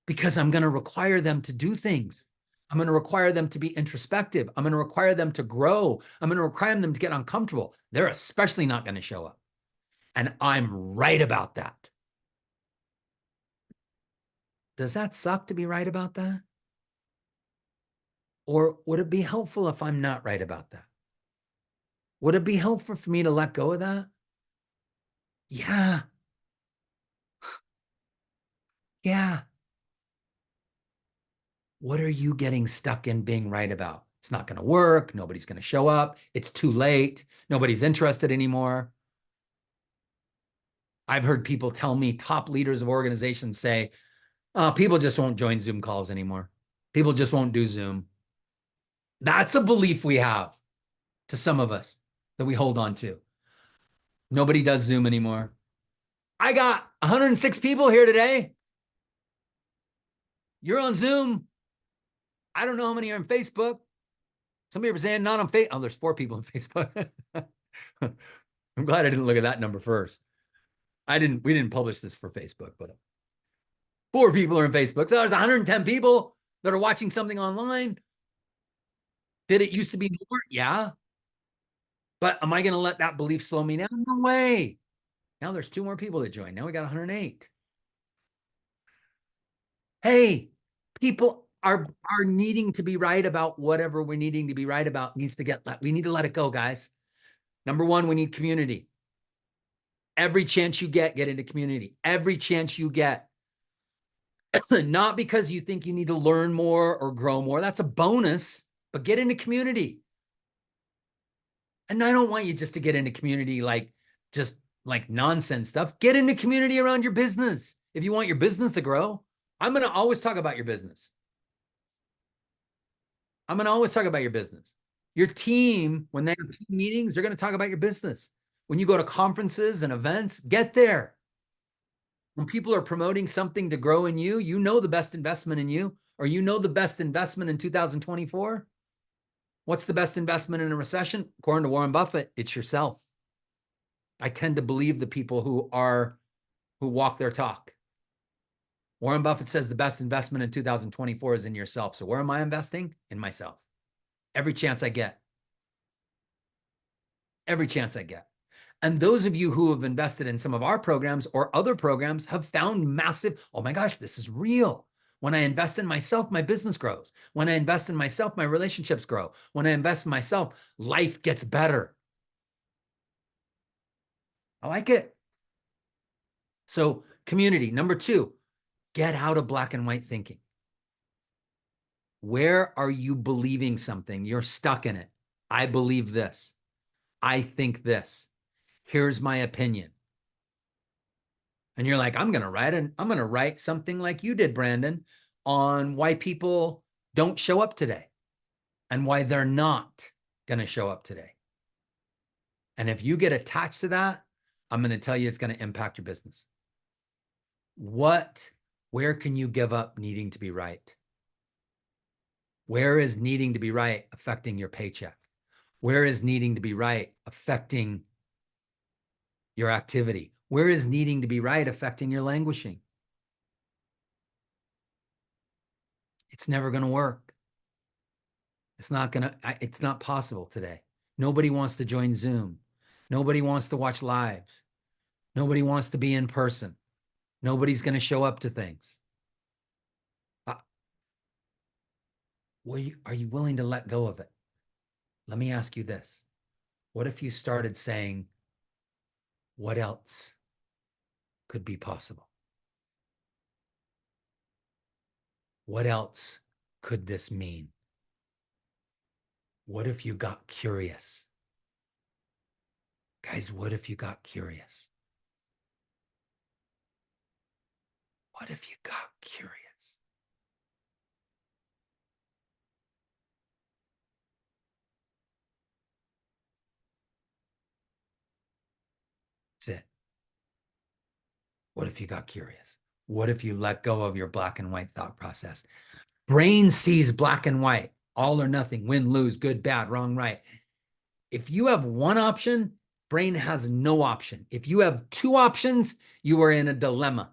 A: because I'm going to require them to do things. I'm going to require them to be introspective. I'm going to require them to grow. I'm going to require them to get uncomfortable. They're especially not going to show up. And I'm right about that. Does that suck to be right about that? Or would it be helpful if I'm not right about that? Would it be helpful for me to let go of that? Yeah. Yeah. What are you getting stuck in being right about? It's not going to work. Nobody's going to show up. It's too late. Nobody's interested anymore. I've heard people tell me, top leaders of organizations say, people just won't join Zoom calls anymore. People just won't do Zoom. That's a belief we have to some of us that we hold on to. Nobody does Zoom anymore. I got 106 people here today. You're on Zoom. I don't know how many are on Facebook. Some people are saying not on Facebook. Oh, there's 4 people on Facebook. I'm glad I didn't look at that number first. We didn't publish this for Facebook, but 4 people are on Facebook. So there's 110 people that are watching something online. Did it used to be more? Yeah. But am I going to let that belief slow me down? No way. Now there's 2 more people that joined. Now we got 108. Hey, people are needing to be right about whatever we're needing to be right about needs to we need to let it go, guys. Number 1, we need community. Every chance you get into community. Every chance you get. Not because you think you need to learn more or grow more. That's a bonus, but get into community. And I don't want you just to get into community just like nonsense stuff. Get into community around your business. If you want your business to grow, I'm going to always talk about your business. I'm going to always talk about your business. Your team, when they have team meetings, they're going to talk about your business. When you go to conferences and events, get there. When people are promoting something to grow in you, you know the best investment in you, or you know the best investment in 2024. What's the best investment in a recession? According to Warren Buffett, it's yourself. I tend to believe the people who walk their talk. Warren Buffett says the best investment in 2024 is in yourself. So where am I investing? In myself. Every chance I get. Every chance I get. And those of you who have invested in some of our programs or other programs have found massive, oh my gosh, this is real. When I invest in myself, my business grows. When I invest in myself, my relationships grow. When I invest in myself, life gets better. I like it. So community. Number 2, get out of black and white thinking. Where are you believing something? You're stuck in it. I believe this. I think this. Here's my opinion. And you're like, I'm going to write something like you did, Brandon, on why people don't show up today and why they're not going to show up today. And if you get attached to that, I'm going to tell you it's going to impact your business. Where can you give up needing to be right? Where is needing to be right affecting your paycheck? Where is needing to be right affecting your activity? Where is needing to be right affecting your languishing? It's never going to work. It's not possible today. Nobody wants to join Zoom. Nobody wants to watch lives. Nobody wants to be in person. Nobody's going to show up to things. Are you willing to let go of it? Let me ask you this. What if you started saying, what else could be possible? What else could this mean? What if you got curious? Guys, what if you got curious? What if you got curious? That's it. What if you got curious? What if you let go of your black and white thought process? Brain sees black and white, all or nothing, win, lose, good, bad, wrong, right. If you have one option, brain has no option. If you have 2 options, you are in a dilemma.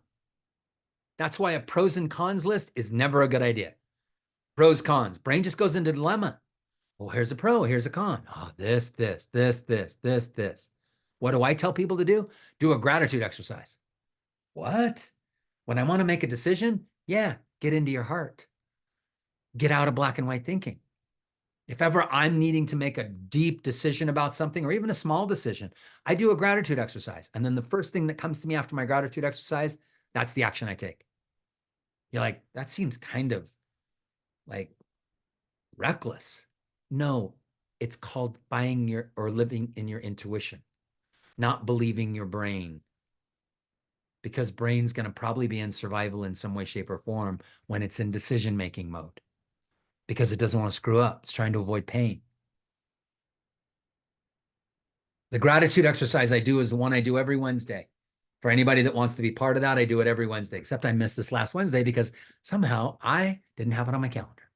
A: That's why a pros and cons list is never a good idea. Pros, cons. Brain just goes into dilemma. Well, here's a pro, here's a con. Oh, this. What do I tell people to do? Do a gratitude exercise. What? When I want to make a decision? Yeah, get into your heart. Get out of black and white thinking. If ever I'm needing to make a deep decision about something or even a small decision, I do a gratitude exercise. And then the first thing that comes to me after my gratitude exercise, that's the action I take. You're like, that seems kind of like reckless. No, it's called living in your intuition, not believing your brain. Because brain's going to probably be in survival in some way, shape, or form when it's in decision-making mode. Because it doesn't want to screw up. It's trying to avoid pain. The gratitude exercise I do is the one I do every Wednesday. For anybody that wants to be part of that, I do it every Wednesday, except I missed this last Wednesday because somehow I didn't have it on my calendar.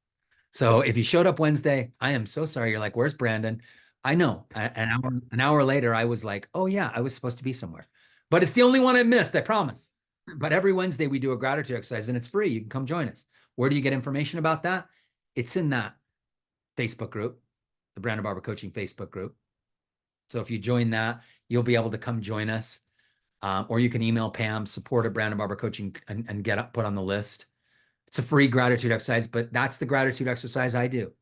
A: So if you showed up Wednesday, I am so sorry. You're like, where's Brandon? I know. An hour later, I was like, oh yeah, I was supposed to be somewhere. But it's the only one I missed, I promise. But every Wednesday we do a gratitude exercise and it's free. You can come join us. Where do you get information about that? It's in that Facebook group, the Brandon Barber Coaching Facebook group. So if you join that, you'll be able to come join us. Or you can email Pam, support@BrandonBarberCoaching, and get put on the list. It's a free gratitude exercise, but that's the gratitude exercise I do.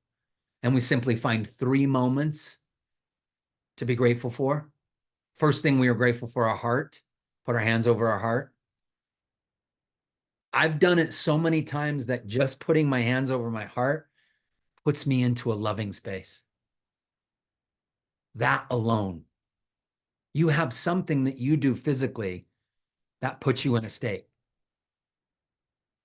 A: And we simply find 3 moments to be grateful for. First thing, we are grateful for our heart. Put our hands over our heart. I've done it so many times that just putting my hands over my heart puts me into a loving space. That alone. You have something that you do physically that puts you in a state.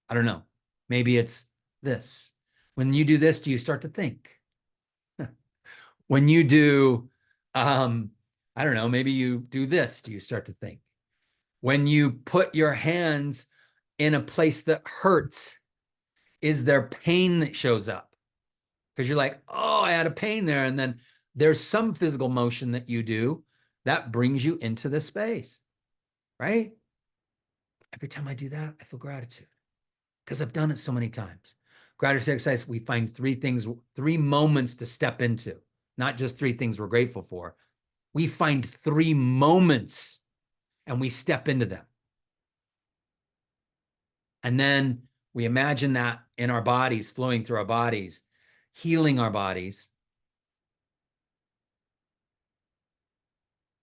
A: I don't know. Maybe it's this. When you do this, do you start to think? When you do, I don't know, maybe you do this, do you start to think? When you put your hands in a place that hurts, is there pain that shows up? Because you're like, oh, I had a pain there. And then there's some physical motion that you do that brings you into the space, right? Every time I do that, I feel gratitude because I've done it so many times. Gratitude exercise, we find 3 things, 3 moments to step into, not just 3 things we're grateful for. We find 3 moments and we step into them. And then we imagine that in our bodies, flowing through our bodies, healing our bodies,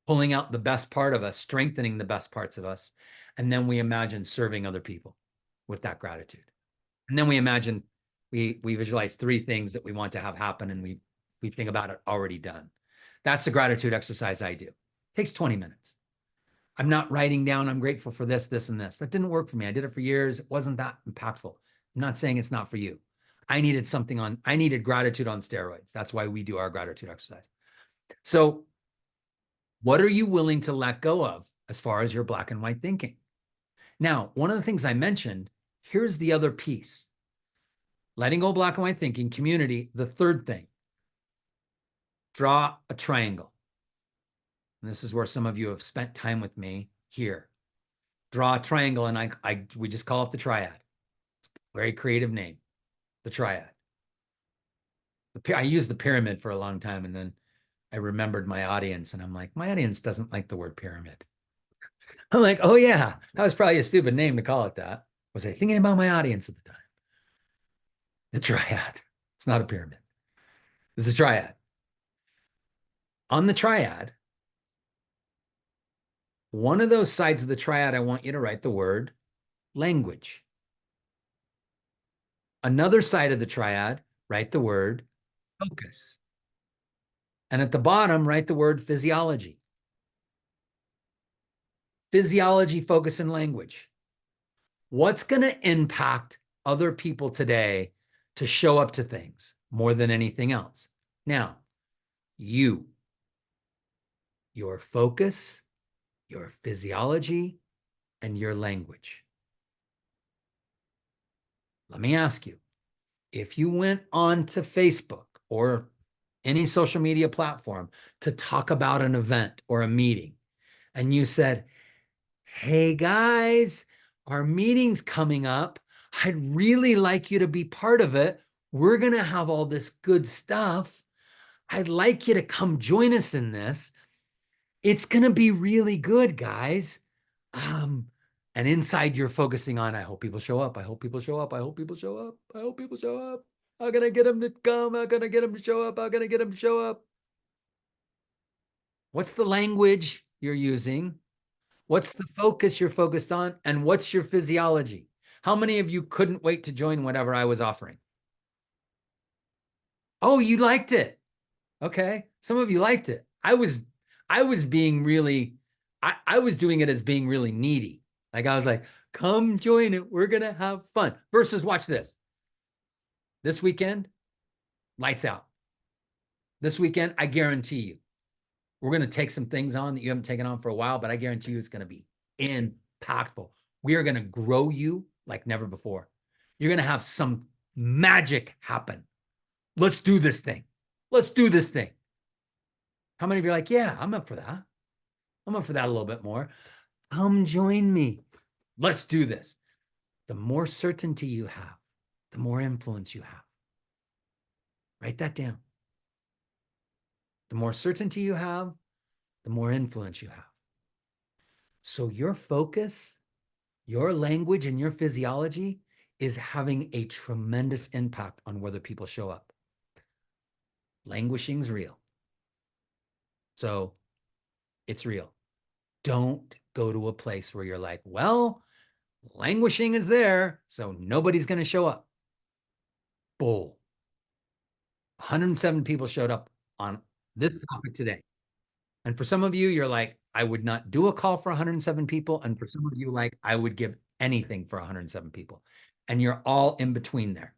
A: pulling out the best part of us, strengthening the best parts of us. And then we imagine serving other people with that gratitude. And then we imagine, we visualize 3 things that we want to have happen, and we think about it already done. That's the gratitude exercise I do. It takes 20 minutes. I'm not writing down, I'm grateful for this, this, and this. That didn't work for me. I did it for years. It wasn't that impactful. I'm not saying it's not for you. I needed gratitude on steroids. That's why we do our gratitude exercise. So what are you willing to let go of as far as your black and white thinking? Now, one of the things I mentioned, here's the other piece. Letting go of black and white thinking, community, the third thing. Draw a triangle. And this is where some of you have spent time with me here. Draw a triangle, and we just call it the triad. Very creative name, the triad. I used the pyramid for a long time, and then I remembered my audience, and I'm like, my audience doesn't like the word pyramid. I'm like, oh yeah, that was probably a stupid name to call it that. Was I thinking about my audience at the time? The triad. It's not a pyramid. It's a triad. On the triad, one of those sides of the triad, I want you to write the word language. Another side of the triad, write the word focus. And at the bottom, write the word physiology. Physiology, focus, and language. What's going to impact other people today to show up to things more than anything else? Now, your focus, your physiology, and your language. Let me ask you, if you went on to Facebook or any social media platform to talk about an event or a meeting, and you said, hey guys, our meeting's coming up. I'd really like you to be part of it. We're going to have all this good stuff. I'd like you to come join us in this. It's going to be really good, guys. And inside you're focusing on, I hope people show up. I hope people show up. I hope people show up. I hope people show up. I'm going to get them to come. I'm going to get them to show up. I'm going to get them to show up. What's the language you're using? What's the focus you're focused on? And what's your physiology? How many of you couldn't wait to join whatever I was offering? Oh, you liked it. Okay. Some of you liked it. I was being really, I was doing it as being really needy. Like I was like, come join it. We're going to have fun. Versus watch this. This weekend, lights out. This weekend, I guarantee you, we're going to take some things on that you haven't taken on for a while, but I guarantee you it's going to be impactful. We are going to grow you like never before. You're going to have some magic happen. Let's do this thing. Let's do this thing. How many of you are like, yeah, I'm up for that. I'm up for that a little bit more. Come join me. Let's do this. The more certainty you have, the more influence you have. Write that down. The more certainty you have, the more influence you have. So your focus, your language, and your physiology is having a tremendous impact on whether people show up. Languishing's real. So it's real. Don't go to a place where you're like, well, languishing is there, so nobody's going to show up. Bull. 107 people showed up on this topic today. And for some of you, you're like, I would not do a call for 107 people. And for some of you, like, I would give anything for 107 people. And you're all in between there.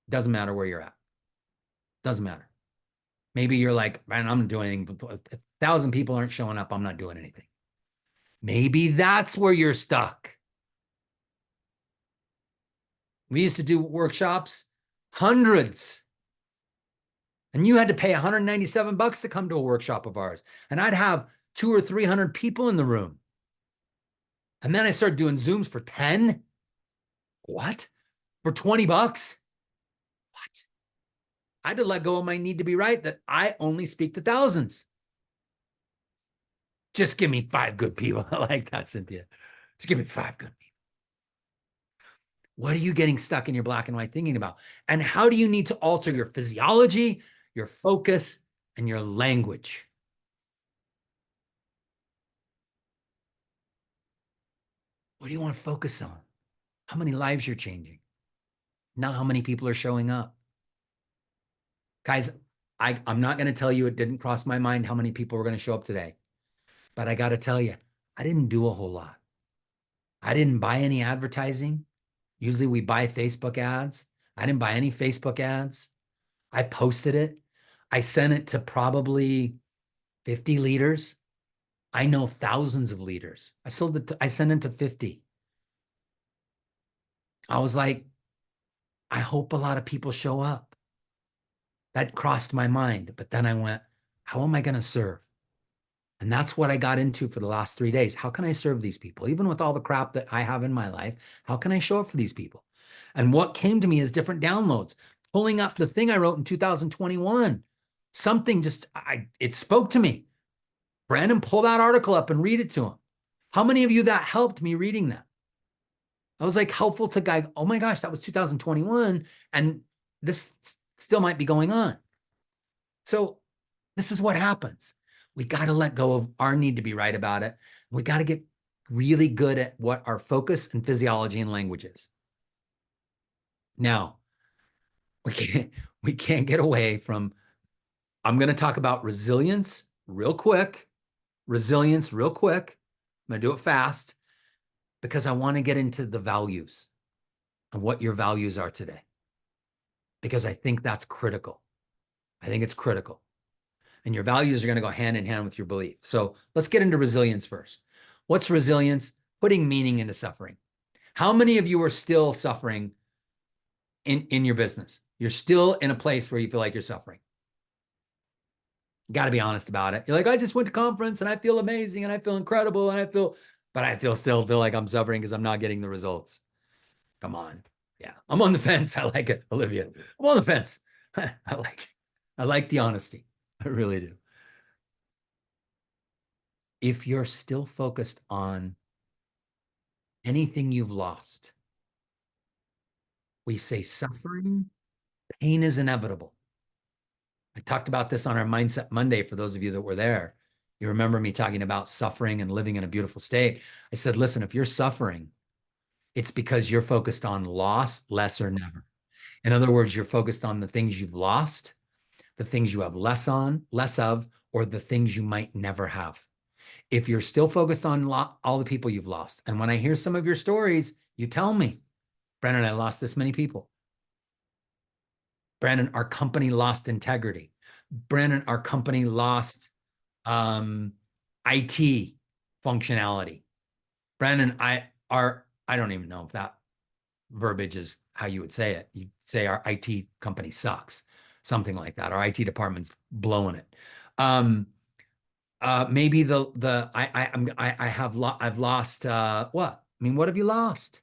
A: Doesn't matter where you're at. Doesn't matter. Maybe you're like, man, I'm not doing anything. If 1,000 people aren't showing up, I'm not doing anything. Maybe that's where you're stuck. We used to do workshops, hundreds. And you had to pay $197 to come to a workshop of ours. And I'd have 200 or 300 people in the room. And then I started doing Zooms for 10. What? For $20? What? I had to let go of my need to be right that I only speak to thousands. Just give me 5 good people. I like that, Cynthia. Just give me 5 good people. What are you getting stuck in your black and white thinking about? And how do you need to alter your physiology, your focus, and your language? What do you want to focus on? How many lives you're changing? Not how many people are showing up. Guys, I'm not going to tell you it didn't cross my mind how many people were going to show up today. But I got to tell you, I didn't do a whole lot. I didn't buy any advertising. Usually we buy Facebook ads. I didn't buy any Facebook ads. I posted it. I sent it to probably 50 leaders. I know thousands of leaders. I sent it to 50. I was like, I hope a lot of people show up. That crossed my mind. But then I went, how am I going to serve? And that's what I got into for the last 3 days. How can I serve these people? Even with all the crap that I have in my life, how can I show up for these people? And what came to me is different downloads. Pulling up the thing I wrote in 2021. Something it spoke to me. Brandon, pull that article up and read it to him. How many of you that helped me reading that? I was like helpful to guy, oh my gosh, that was 2021. And this still might be going on. So this is what happens. We got to let go of our need to be right about it. We got to get really good at what our focus and physiology and language is. Now, we can't get away from, I'm going to talk about resilience real quick. I'm going to do it fast because I want to get into the values and what your values are today. Because I think that's critical. I think it's critical. And your values are going to go hand in hand with your belief. So let's get into resilience first. What's resilience? Putting meaning into suffering. How many of you are still suffering in your business? You're still in a place where you feel like you're suffering. You got to be honest about it. You're like, I just went to conference and I feel amazing and I feel incredible and but I still feel like I'm suffering because I'm not getting the results. Come on. Yeah, I'm on the fence. I like it, Olivia. I'm on the fence. I like the honesty. I really do. If you're still focused on anything you've lost, we say suffering, pain is inevitable. I talked about this on our Mindset Monday for those of you that were there. You remember me talking about suffering and living in a beautiful state. I said, listen, if you're suffering, it's because you're focused on loss, less or never. In other words, you're focused on the things you've lost, the things you have less of, or the things you might never have. If you're still focused on all the people you've lost, and when I hear some of your stories, you tell me, Brandon, I lost this many people. Brandon, our company lost integrity. Brandon, our company lost IT functionality. Brandon, I don't even know if that verbiage is how you would say it. You'd say our IT company sucks, something like that. Our IT department's blowing it. Maybe I've lost what? I mean, what have you lost?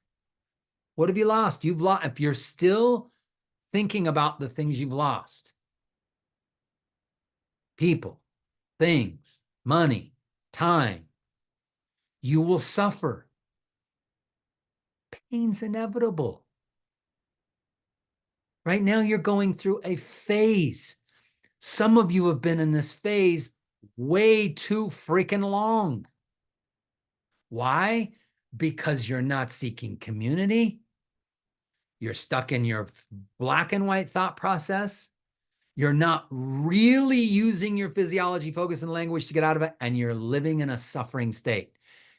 A: What have you lost? You've lost if you're still thinking about the things you've lost. People, things, money, time, you will suffer. Pain's inevitable. Right now, you're going through a phase. Some of you have been in this phase way too freaking long. Why? Because you're not seeking community. You're stuck in your black and white thought process. You're not really using your physiology, focus, and language to get out of it. And you're living in a suffering state.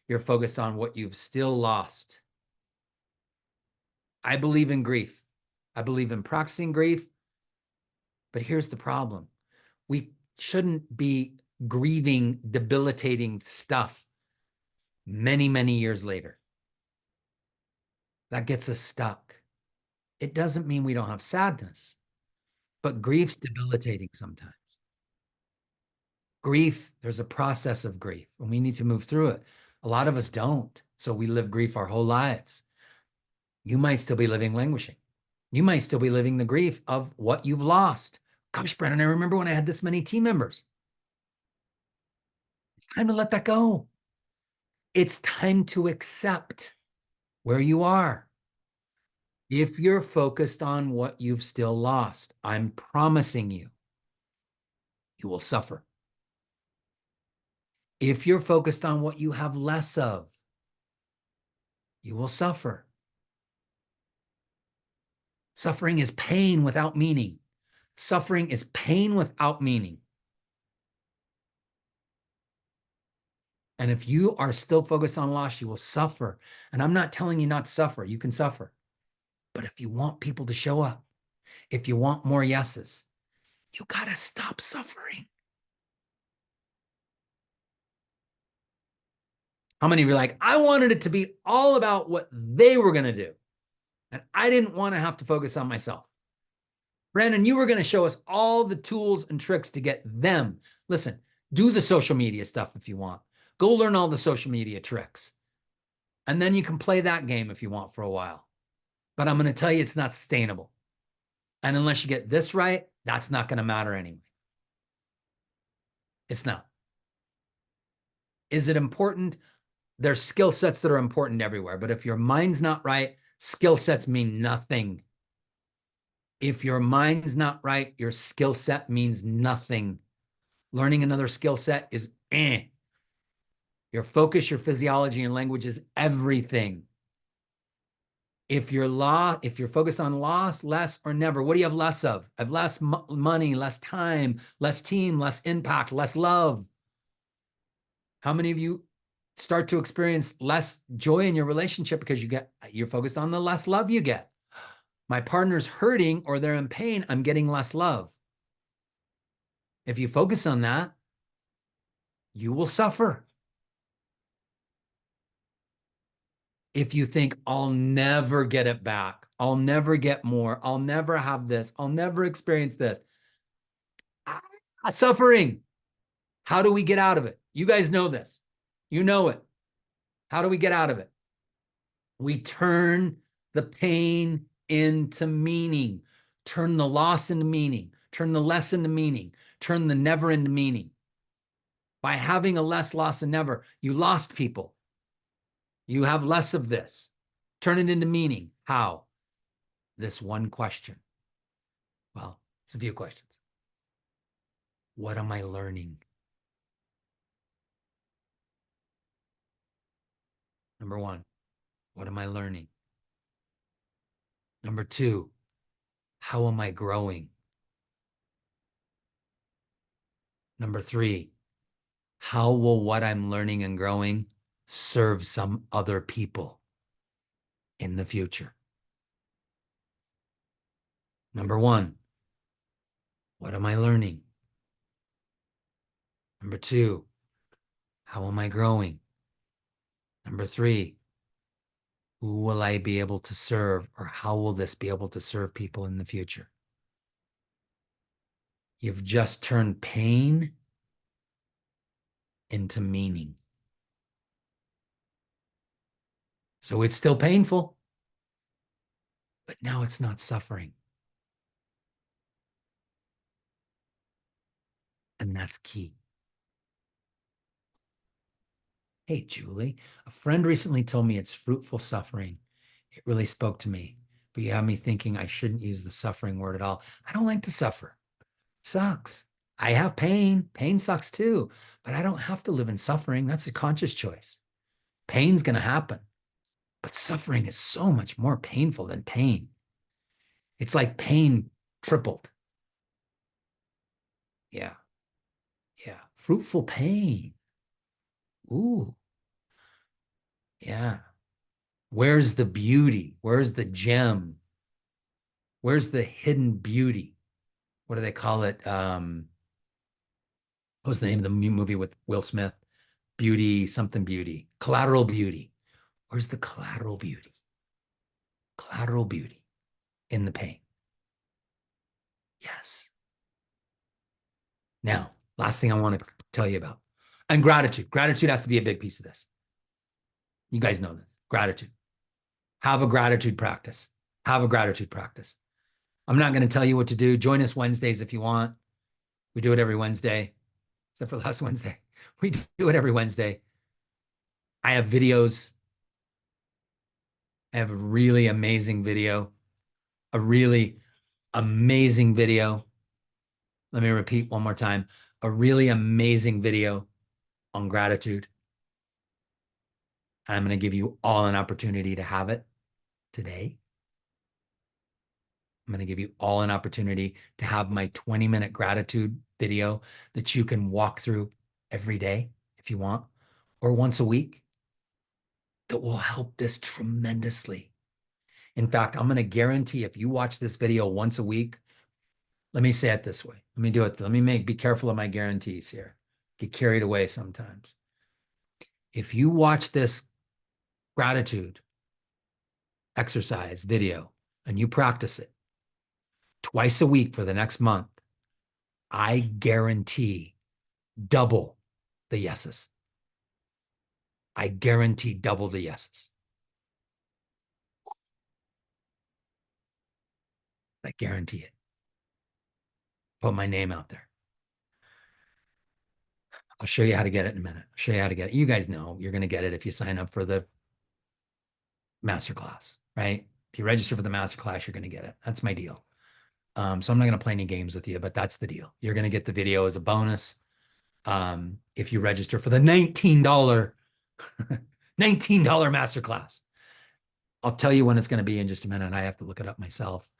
A: You're focused on what you've still lost. I believe in grief. I believe in practicing grief. But here's the problem. We shouldn't be grieving debilitating stuff many, many years later. That gets us stuck. It doesn't mean we don't have sadness, but grief's debilitating sometimes. Grief, there's a process of grief, and we need to move through it. A lot of us don't, so we live grief our whole lives. You might still be living languishing. You might still be living the grief of what you've lost. Gosh, Brennan, I remember when I had this many team members. It's time to let that go. It's time to accept where you are. If you're focused on what you've still lost, I'm promising you, you will suffer. If you're focused on what you have less of, you will suffer. Suffering is pain without meaning. Suffering is pain without meaning. And if you are still focused on loss, you will suffer. And I'm not telling you not to suffer. You can suffer. But if you want people to show up, if you want more yeses, you got to stop suffering. How many of you are like, I wanted it to be all about what they were going to do, and I didn't want to have to focus on myself? Brandon, you were going to show us all the tools and tricks to get them. Listen, do the social media stuff if you want. Go learn all the social media tricks. And then you can play that game if you want for a while. But I'm going to tell you it's not sustainable. And unless you get this right, that's not going to matter anyway. It's not. Is it important? There's skill sets that are important everywhere. But if your mind's not right, skill sets mean nothing. If your mind's not right, your skill set means nothing. Learning another skill set is Your focus, your physiology, and language is everything. If you're focused on loss, less, or never, what do you have less of? I have less money, less time, less team, less impact, less love. How many of you start to experience less joy in your relationship because you're focused on the less love you get? My partner's hurting or they're in pain, I'm getting less love. If you focus on that, you will suffer. If you think, I'll never get it back, I'll never get more, I'll never have this, I'll never experience this. Suffering. How do we get out of it? You guys know this. You know it. How do we get out of it? We turn the pain into meaning, turn the loss into meaning, turn the less into meaning, turn the never into meaning. By having a less loss and never, you lost people. You have less of this. Turn it into meaning. How? This one question. Well, it's a few questions. What am I learning? Number one, what am I learning? Number two, how am I growing? Number three, how will what I'm learning and growing serve some other people in the future? Number one, what am I learning? Number two, how am I growing? Number three, who will I be able to serve, or how will this be able to serve people in the future? You've just turned pain into meaning. So it's still painful, but now it's not suffering. And that's key. Hey, Julie, a friend recently told me it's fruitful suffering. It really spoke to me, but you have me thinking I shouldn't use the suffering word at all. I don't like to suffer. Sucks. I have pain. Pain sucks too, but I don't have to live in suffering. That's a conscious choice. Pain's going to happen, but suffering is so much more painful than pain. It's like pain tripled. Yeah. Yeah. Fruitful pain. Ooh. Yeah. Where's the beauty? Where's the gem? Where's the hidden beauty? What do they call it? What was the name of the movie with Will Smith? Beauty, something beauty. Collateral beauty. Where's the collateral beauty? Collateral beauty in the pain. Yes. Now, last thing I want to tell you about. And gratitude. Gratitude has to be a big piece of this. You guys know this. Gratitude. Have a gratitude practice. Have a gratitude practice. I'm not going to tell you what to do. Join us Wednesdays if you want. We do it every Wednesday, except for last Wednesday. We do it every Wednesday. I have videos. I have a really amazing video. A really amazing video. Let me repeat one more time. A really amazing video on gratitude. And I'm going to give you all an opportunity to have it today. I'm going to give you all an opportunity to have my 20-minute gratitude video that you can walk through every day if you want, or once a week. That will help this tremendously. In fact, I'm going to guarantee if you watch this video once a week, let me say it this way. Let me do it. Let me be careful of my guarantees here. Get carried away sometimes. If you watch this gratitude exercise video and you practice it twice a week for the next month, I guarantee double the yeses. I guarantee double the yeses. I guarantee it. Put my name out there. I'll show you how to get it in a minute. I'll show you how to get it. You guys know you're going to get it if you sign up for the masterclass, right? If you register for the masterclass, you're going to get it. That's my deal. So I'm not going to play any games with you, but that's the deal. You're going to get the video as a bonus. If you register for the $19 masterclass. I'll tell you when it's going to be in just a minute. I have to look it up myself.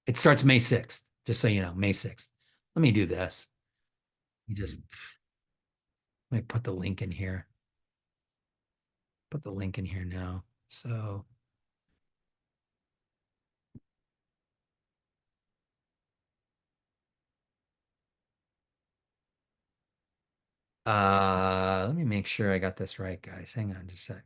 A: It starts May 6th, just so you know, May 6th. Let me do this. Let me put the link in here. Put the link in here now. So let me make sure I got this right, guys. Hang on just a sec.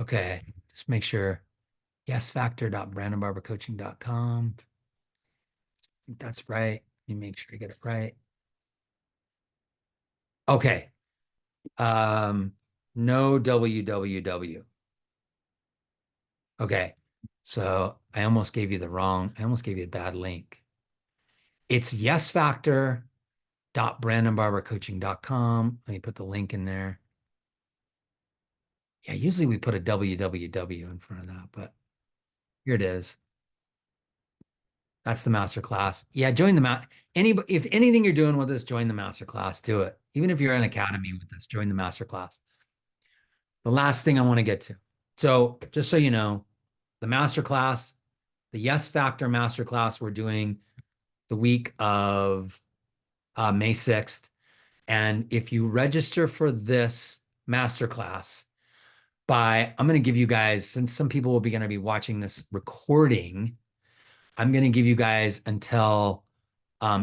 A: Okay, just make sure. Yesfactor.brandonbarbercoaching.com. I think that's right. Let me make sure I get it right. Okay. No www. Okay. So I almost gave you a bad link. It's yesfactor.brandonbarbercoaching.com. Let me put the link in there. Yeah, usually we put a www in front of that, but here it is. That's the masterclass. Yeah, join the if anything you're doing with this, join the masterclass. Do it. Even if you're in academy with this, join the masterclass. The last thing I want to get to. So just so you know, the masterclass, the Yes Factor masterclass, we're doing the week of May 6th. And if you register for this masterclass I'm going to give you guys, since some people will be going to be watching this recording, I'm going to give you guys until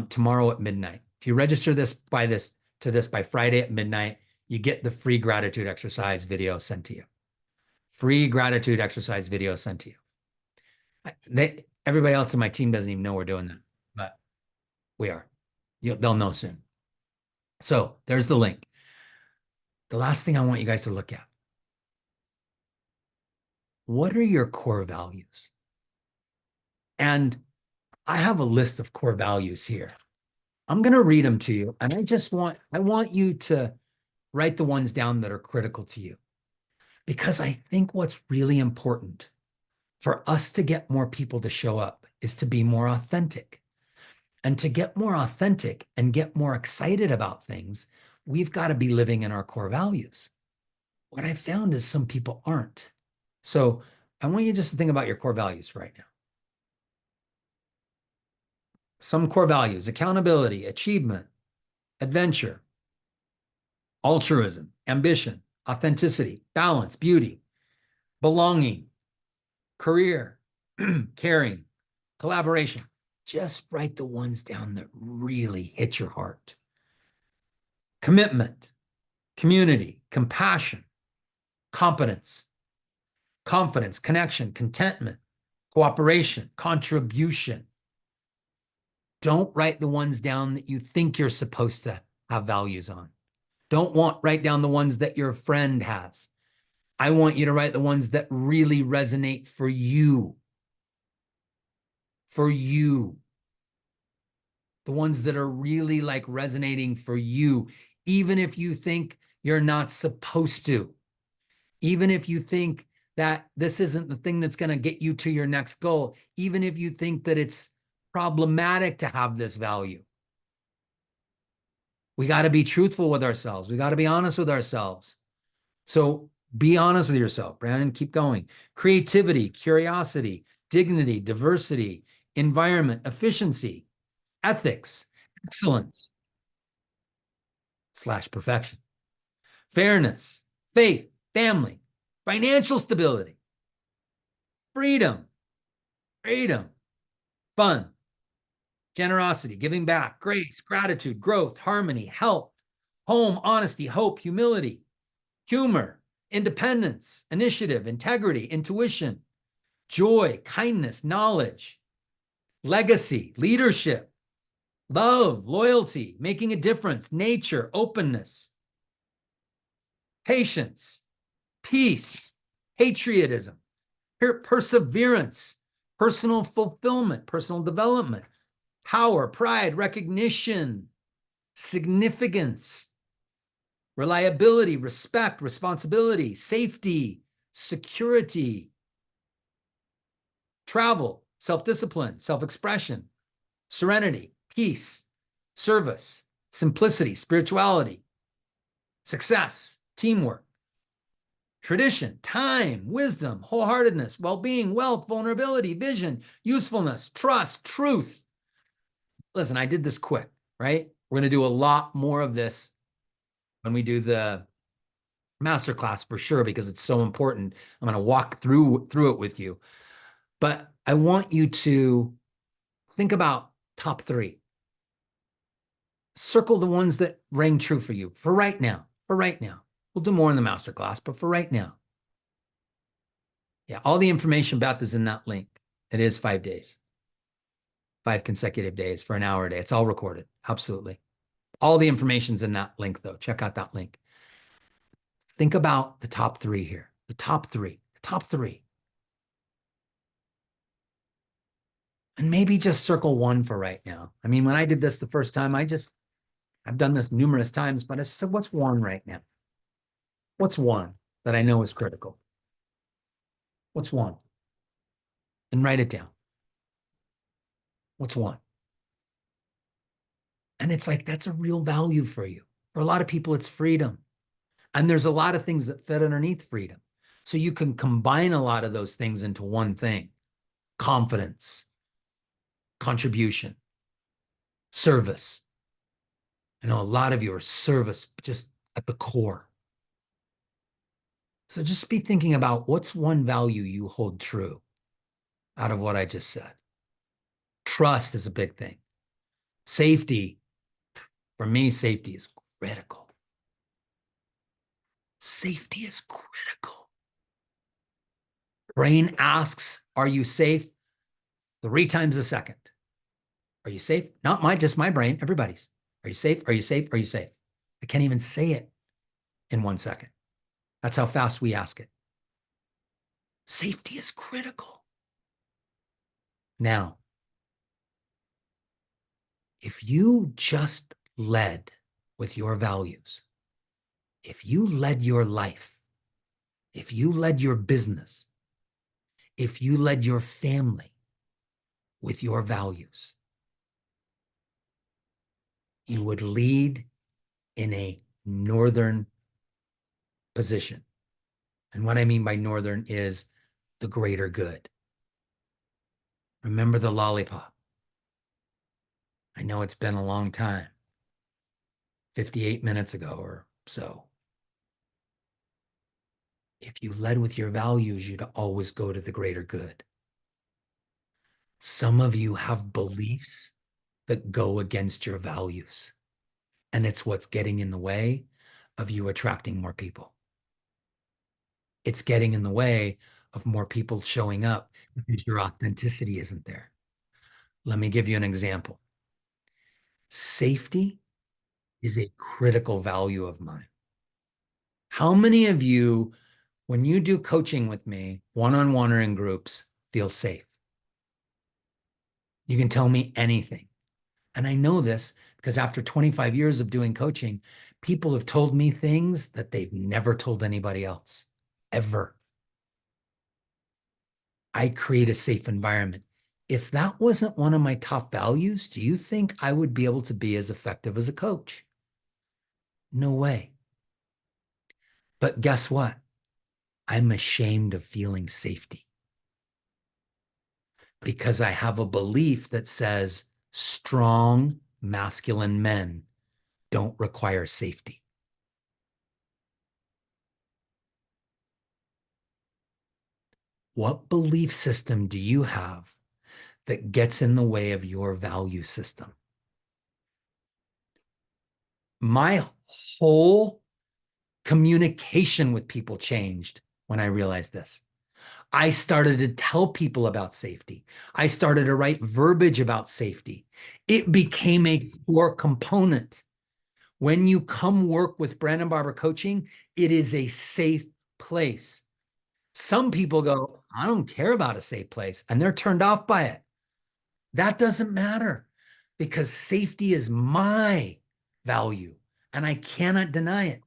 A: tomorrow at midnight. If you register by Friday at midnight, you get the free gratitude exercise video sent to you. Free gratitude exercise video sent to you. Everybody else in my team doesn't even know we're doing that, but we are. They'll know soon. So there's the link. The last thing I want you guys to look at. What are your core values? And I have a list of core values here. I'm going to read them to you. And I want you to write the ones down that are critical to you. Because I think what's really important for us to get more people to show up is to be more authentic. And to get more authentic and get more excited about things, we've got to be living in our core values. What I found is some people aren't. So I want you just to think about your core values right now. Some core values: accountability, achievement, adventure, altruism, ambition, authenticity, balance, beauty, belonging, career, caring, collaboration. Just write the ones down that really hit your heart. Commitment, community, compassion, competence, confidence, connection, contentment, cooperation, contribution. Don't write the ones down that you think you're supposed to have values on. Write down the ones that your friend has. I want you to write the ones that really resonate for you. For you. The ones that are really like resonating for you, even if you think you're not supposed to. Even if you think that this isn't the thing that's going to get you to your next goal, even if you think that it's problematic to have this value. We got to be truthful with ourselves. We got to be honest with ourselves. So be honest with yourself, Brandon. Keep going. Creativity, curiosity, dignity, diversity, environment, efficiency, ethics, excellence / perfection, fairness, faith, family, financial stability, freedom, fun, generosity, giving back, grace, gratitude, growth, harmony, health, home, honesty, hope, humility, humor, independence, initiative, integrity, intuition, joy, kindness, knowledge, legacy, leadership, love, loyalty, making a difference, nature, openness, patience, peace, patriotism, perseverance, personal fulfillment, personal development, power, pride, recognition, significance, reliability, respect, responsibility, safety, security, travel, self-discipline, self-expression, serenity, peace, service, simplicity, spirituality, success, teamwork, tradition, time, wisdom, wholeheartedness, well-being, wealth, vulnerability, vision, usefulness, trust, truth. Listen, I did this quick, right? We're going to do a lot more of this when we do the masterclass for sure, because it's so important. I'm going to walk through it with you. But I want you to think about top 3. Circle the ones that ring true for you for right now. For right now. We'll do more in the masterclass, but for right now. Yeah, all the information about this is in that link. It is 5 days. 5 consecutive days for an hour a day. It's all recorded. Absolutely. All the information's in that link, though. Check out that link. Think about the top 3 here. The top 3. The top 3. And maybe just circle 1 for right now. I mean, when I did this the first time, I've done this numerous times, but I said, what's 1 right now? What's 1 that I know is critical? What's 1? And write it down. What's 1? And it's like, that's a real value for you. For a lot of people, it's freedom. And there's a lot of things that fit underneath freedom. So you can combine a lot of those things into one thing: confidence, contribution, service. I know a lot of you are service just at the core. So just be thinking about what's 1 value you hold true out of what I just said. Trust is a big thing. Safety, for me, safety is critical. Safety is critical. Brain asks, are you safe? 3 times a second. Are you safe? Not just my brain, everybody's. Are you safe? Are you safe? Are you safe? I can't even say it in 1 second. That's how fast we ask it. Safety is critical. Now, if you just led with your values, if you led your life, if you led your business, if you led your family with your values, you would lead in a northern position. And what I mean by northern is the greater good. Remember the lollipop. I know it's been a long time, 58 minutes ago or so. If you led with your values, you'd always go to the greater good. Some of you have beliefs that go against your values, and it's what's getting in the way of you attracting more people. It's getting in the way of more people showing up because your authenticity isn't there. Let me give you an example. Safety is a critical value of mine. How many of you, when you do coaching with me, one-on-one or in groups, feel safe? You can tell me anything. And I know this because after 25 years of doing coaching, people have told me things that they've never told anybody else, ever. I create a safe environment. If that wasn't one of my top values, do you think I would be able to be as effective as a coach? No way. But guess what? I'm ashamed of feeling safety because I have a belief that says strong masculine men don't require safety. What belief system do you have that gets in the way of your value system? My whole communication with people changed when I realized this. I started to tell people about safety. I started to write verbiage about safety. It became a core component. When you come work with Brandon Barber Coaching, it is a safe place. Some people go, I don't care about a safe place, and they're turned off by it. That doesn't matter because safety is my value and I cannot deny it.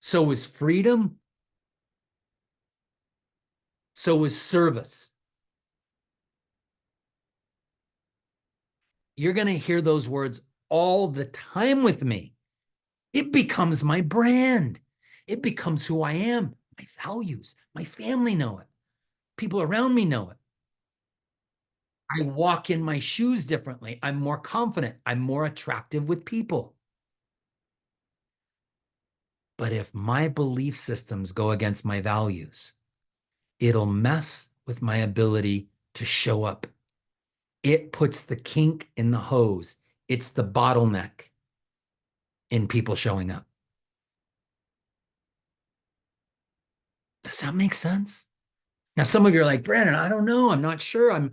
A: So is freedom. So is service. You're going to hear those words all the time with me. It becomes my brand. It becomes who I am, my values. My family know it. People around me know it. I walk in my shoes differently. I'm more confident. I'm more attractive with people. But if my belief systems go against my values, it'll mess with my ability to show up. It puts the kink in the hose. It's the bottleneck in people showing up. Does that make sense? Now, some of you are like, Brandon, I don't know. I'm not sure.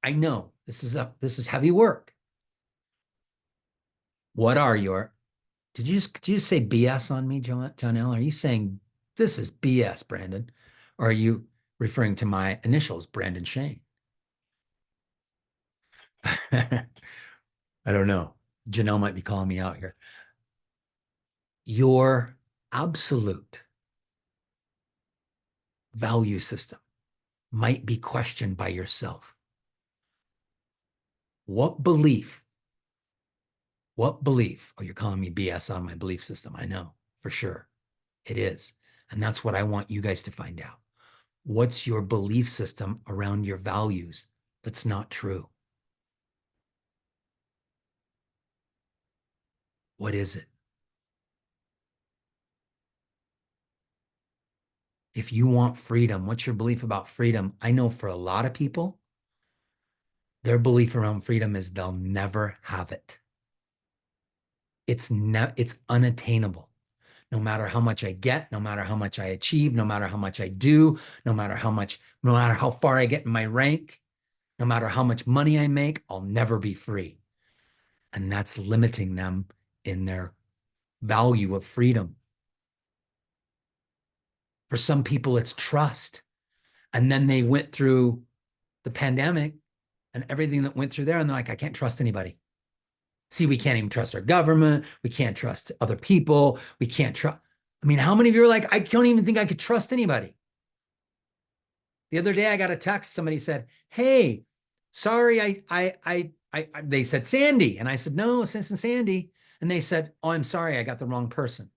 A: I know this is heavy work. What are your, did you just say BS on me, John L? Are you saying this is BS, Brandon? Or are you referring to my initials, Brandon Shane? I don't know. Janelle might be calling me out here. Your absolute value system might be questioned by yourself. What belief, oh, you're calling me BS on my belief system. I know for sure it is. And that's what I want you guys to find out. What's your belief system around your values that's not true? What is it? If you want freedom, what's your belief about freedom? I know for a lot of people, their belief around freedom is they'll never have it. It's unattainable. No matter how much I get, no matter how much I achieve, no matter how much I do, no matter how far I get in my rank, no matter how much money I make, I'll never be free. And that's limiting them in their value of freedom. For some people, it's trust. And then they went through the pandemic and everything that went through there. And they're like, I can't trust anybody. See, we can't even trust our government. We can't trust other people. We can't trust. I mean, how many of you are like, I don't even think I could trust anybody? The other day I got a text. Somebody said, hey, sorry, they said Sandy. And I said, no, it's Sandy. And they said, oh, I'm sorry, I got the wrong person.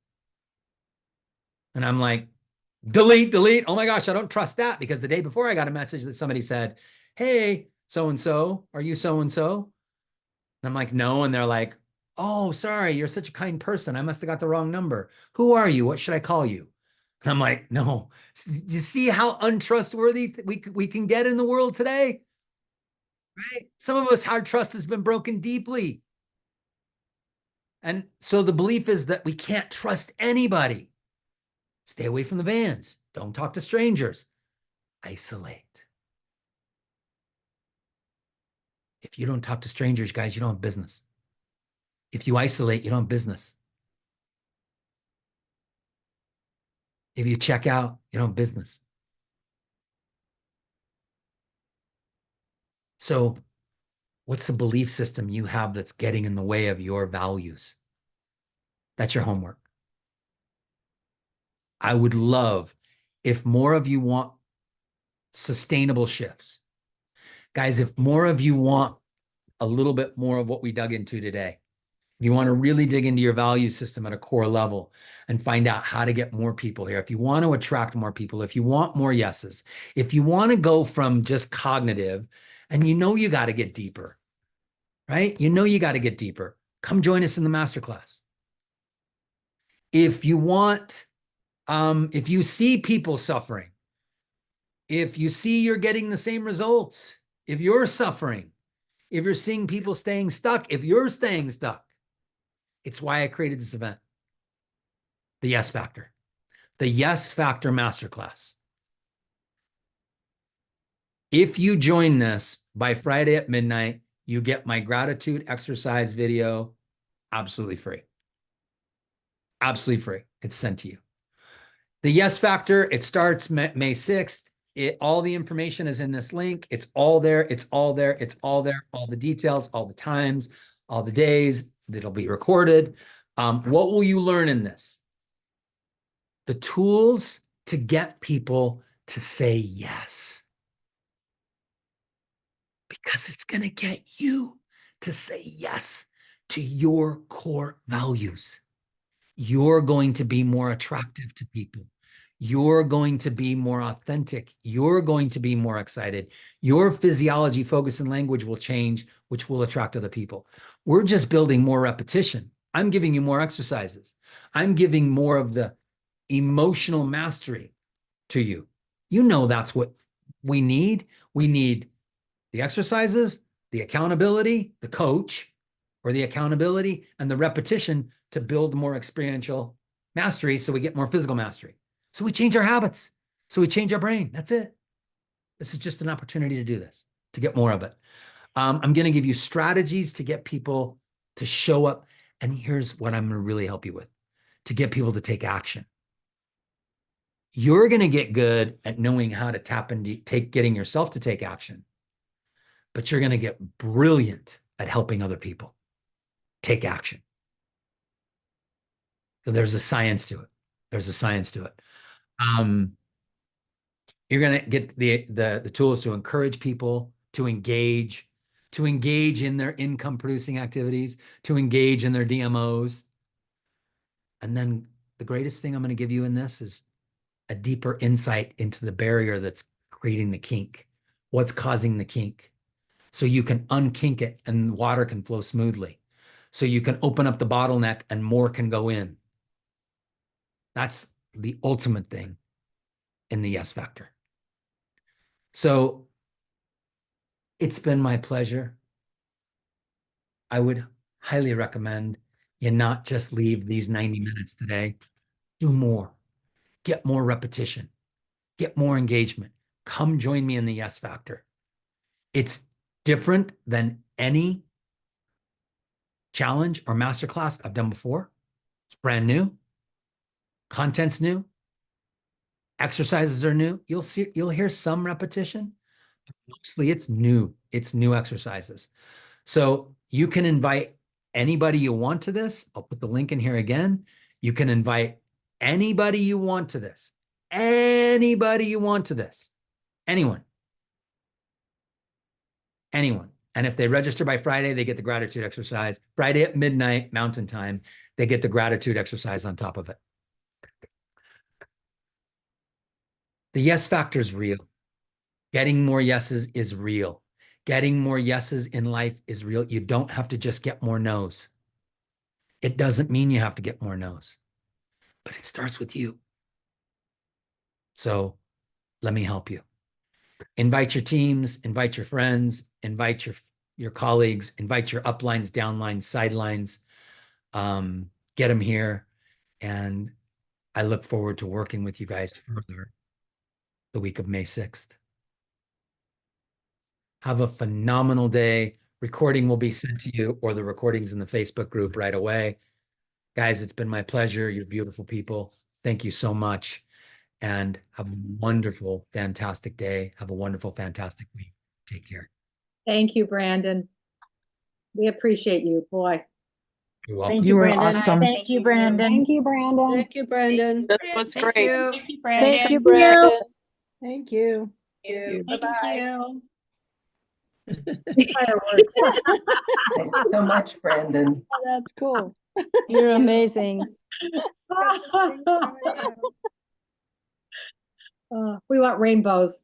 A: And I'm like, delete. Oh my gosh, I don't trust that, because the day before I got a message that somebody said, hey, so-and-so, are you so-and-so? And I'm like, no. And they're like, oh, sorry, you're such a kind person. I must have got the wrong number. Who are you? What should I call you? And I'm like, no. You see how untrustworthy we can get in the world today? Right? Some of us, our trust has been broken deeply. And so the belief is that we can't trust anybody. Stay away from the vans. Don't talk to strangers. Isolate. If you don't talk to strangers, guys, you don't have business. If you isolate, you don't have business. If you check out, you don't have business. So what's the belief system you have that's getting in the way of your values? That's your homework. I would love if more of you want sustainable shifts. Guys, if more of you want a little bit more of what we dug into today, if you want to really dig into your value system at a core level and find out how to get more people here, if you want to attract more people, if you want more yeses, if you want to go from just cognitive, and you know you got to get deeper, right? You know you got to get deeper. Come join us in the masterclass. If you want, if you see people suffering, if you see you're getting the same results, if you're suffering, if you're seeing people staying stuck, if you're staying stuck, it's why I created this event. The Yes Factor. The Yes Factor Masterclass. If you join this by Friday at midnight, you get my gratitude exercise video absolutely free. Absolutely free. It's sent to you. The Yes Factor, it starts May 6th. All the information is in this link. It's all there. It's all there. It's all there. All the details, all the times, all the days. It'll be recorded. What will you learn in this? The tools to get people to say yes. Because it's going to get you to say yes to your core values. You're going to be more attractive to people. You're going to be more authentic. You're going to be more excited. Your physiology, focus, and language will change, which will attract other people. We're just building more repetition. I'm giving you more exercises. I'm giving more of the emotional mastery to you. You know that's what we need. We need the exercises, the accountability, the coach, or the accountability and the repetition to build more experiential mastery so we get more physical mastery. So we change our habits. So we change our brain. That's it. This is just an opportunity to do this, to get more of it. I'm going to give you strategies to get people to show up. And here's what I'm going to really help you with, to get people to take action. You're going to get good at knowing how to tap into getting yourself to take action, but you're going to get brilliant at helping other people take action. So there's a science to it. There's a science to it. You're going to get the tools to encourage people to engage in their income producing activities, to engage in their DMOs. And then the greatest thing I'm going to give you in this is a deeper insight into the barrier that's creating the kink. What's causing the kink? So you can unkink it and water can flow smoothly. So you can open up the bottleneck and more can go in. That's the ultimate thing in the Yes Factor. So it's been my pleasure. I would highly recommend you not just leave these 90 minutes today. Do more. Get more repetition. Get more engagement. Come join me in the Yes Factor. It's different than any challenge or masterclass I've done before. It's brand new. Content's new. Exercises are new. You'll hear some repetition, Mostly it's new exercises. So you can invite anybody you want to this. I'll put the link in here again. You can invite anybody you want to this. Anybody you want to this. Anyone. Anyone. And if they register by Friday, they get the gratitude exercise. Friday at midnight, Mountain Time, they get the gratitude exercise on top of it. The yes factor is real. Getting more yeses is real. Getting more yeses in life is real. You don't have to just get more no's. It doesn't mean you have to get more no's, but it starts with you. So let me help you. Invite your teams, invite your friends, invite your colleagues, invite your uplines, downlines, sidelines. Get them here. And I look forward to working with you guys further the week of May 6th. Have a phenomenal day. Recording will be sent to you, or the recordings in the Facebook group right away. Guys, it's been my pleasure. You're beautiful people. Thank you so much. And have a wonderful, fantastic day. Have a wonderful, fantastic week. Take care.
E: Thank you, Brandon. We appreciate you, boy.
A: You're welcome.
E: Thank
C: You were
E: Brandon.
C: awesome.
E: Thank you, Brandon.
F: Thank you, Brandon.
D: Thank you, Brandon.
G: That was great.
H: Thank you, Brandon.
I: Thank you, Brandon.
D: Thank you.
H: Thank
E: Bye-bye.
H: you.
E: Fireworks.
C: Thanks so much, Brandon.
D: Oh, that's cool.
I: You're amazing.
E: We want rainbows.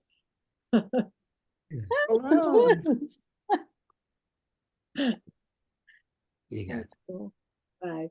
D: Wow.
A: You guys.
E: Bye.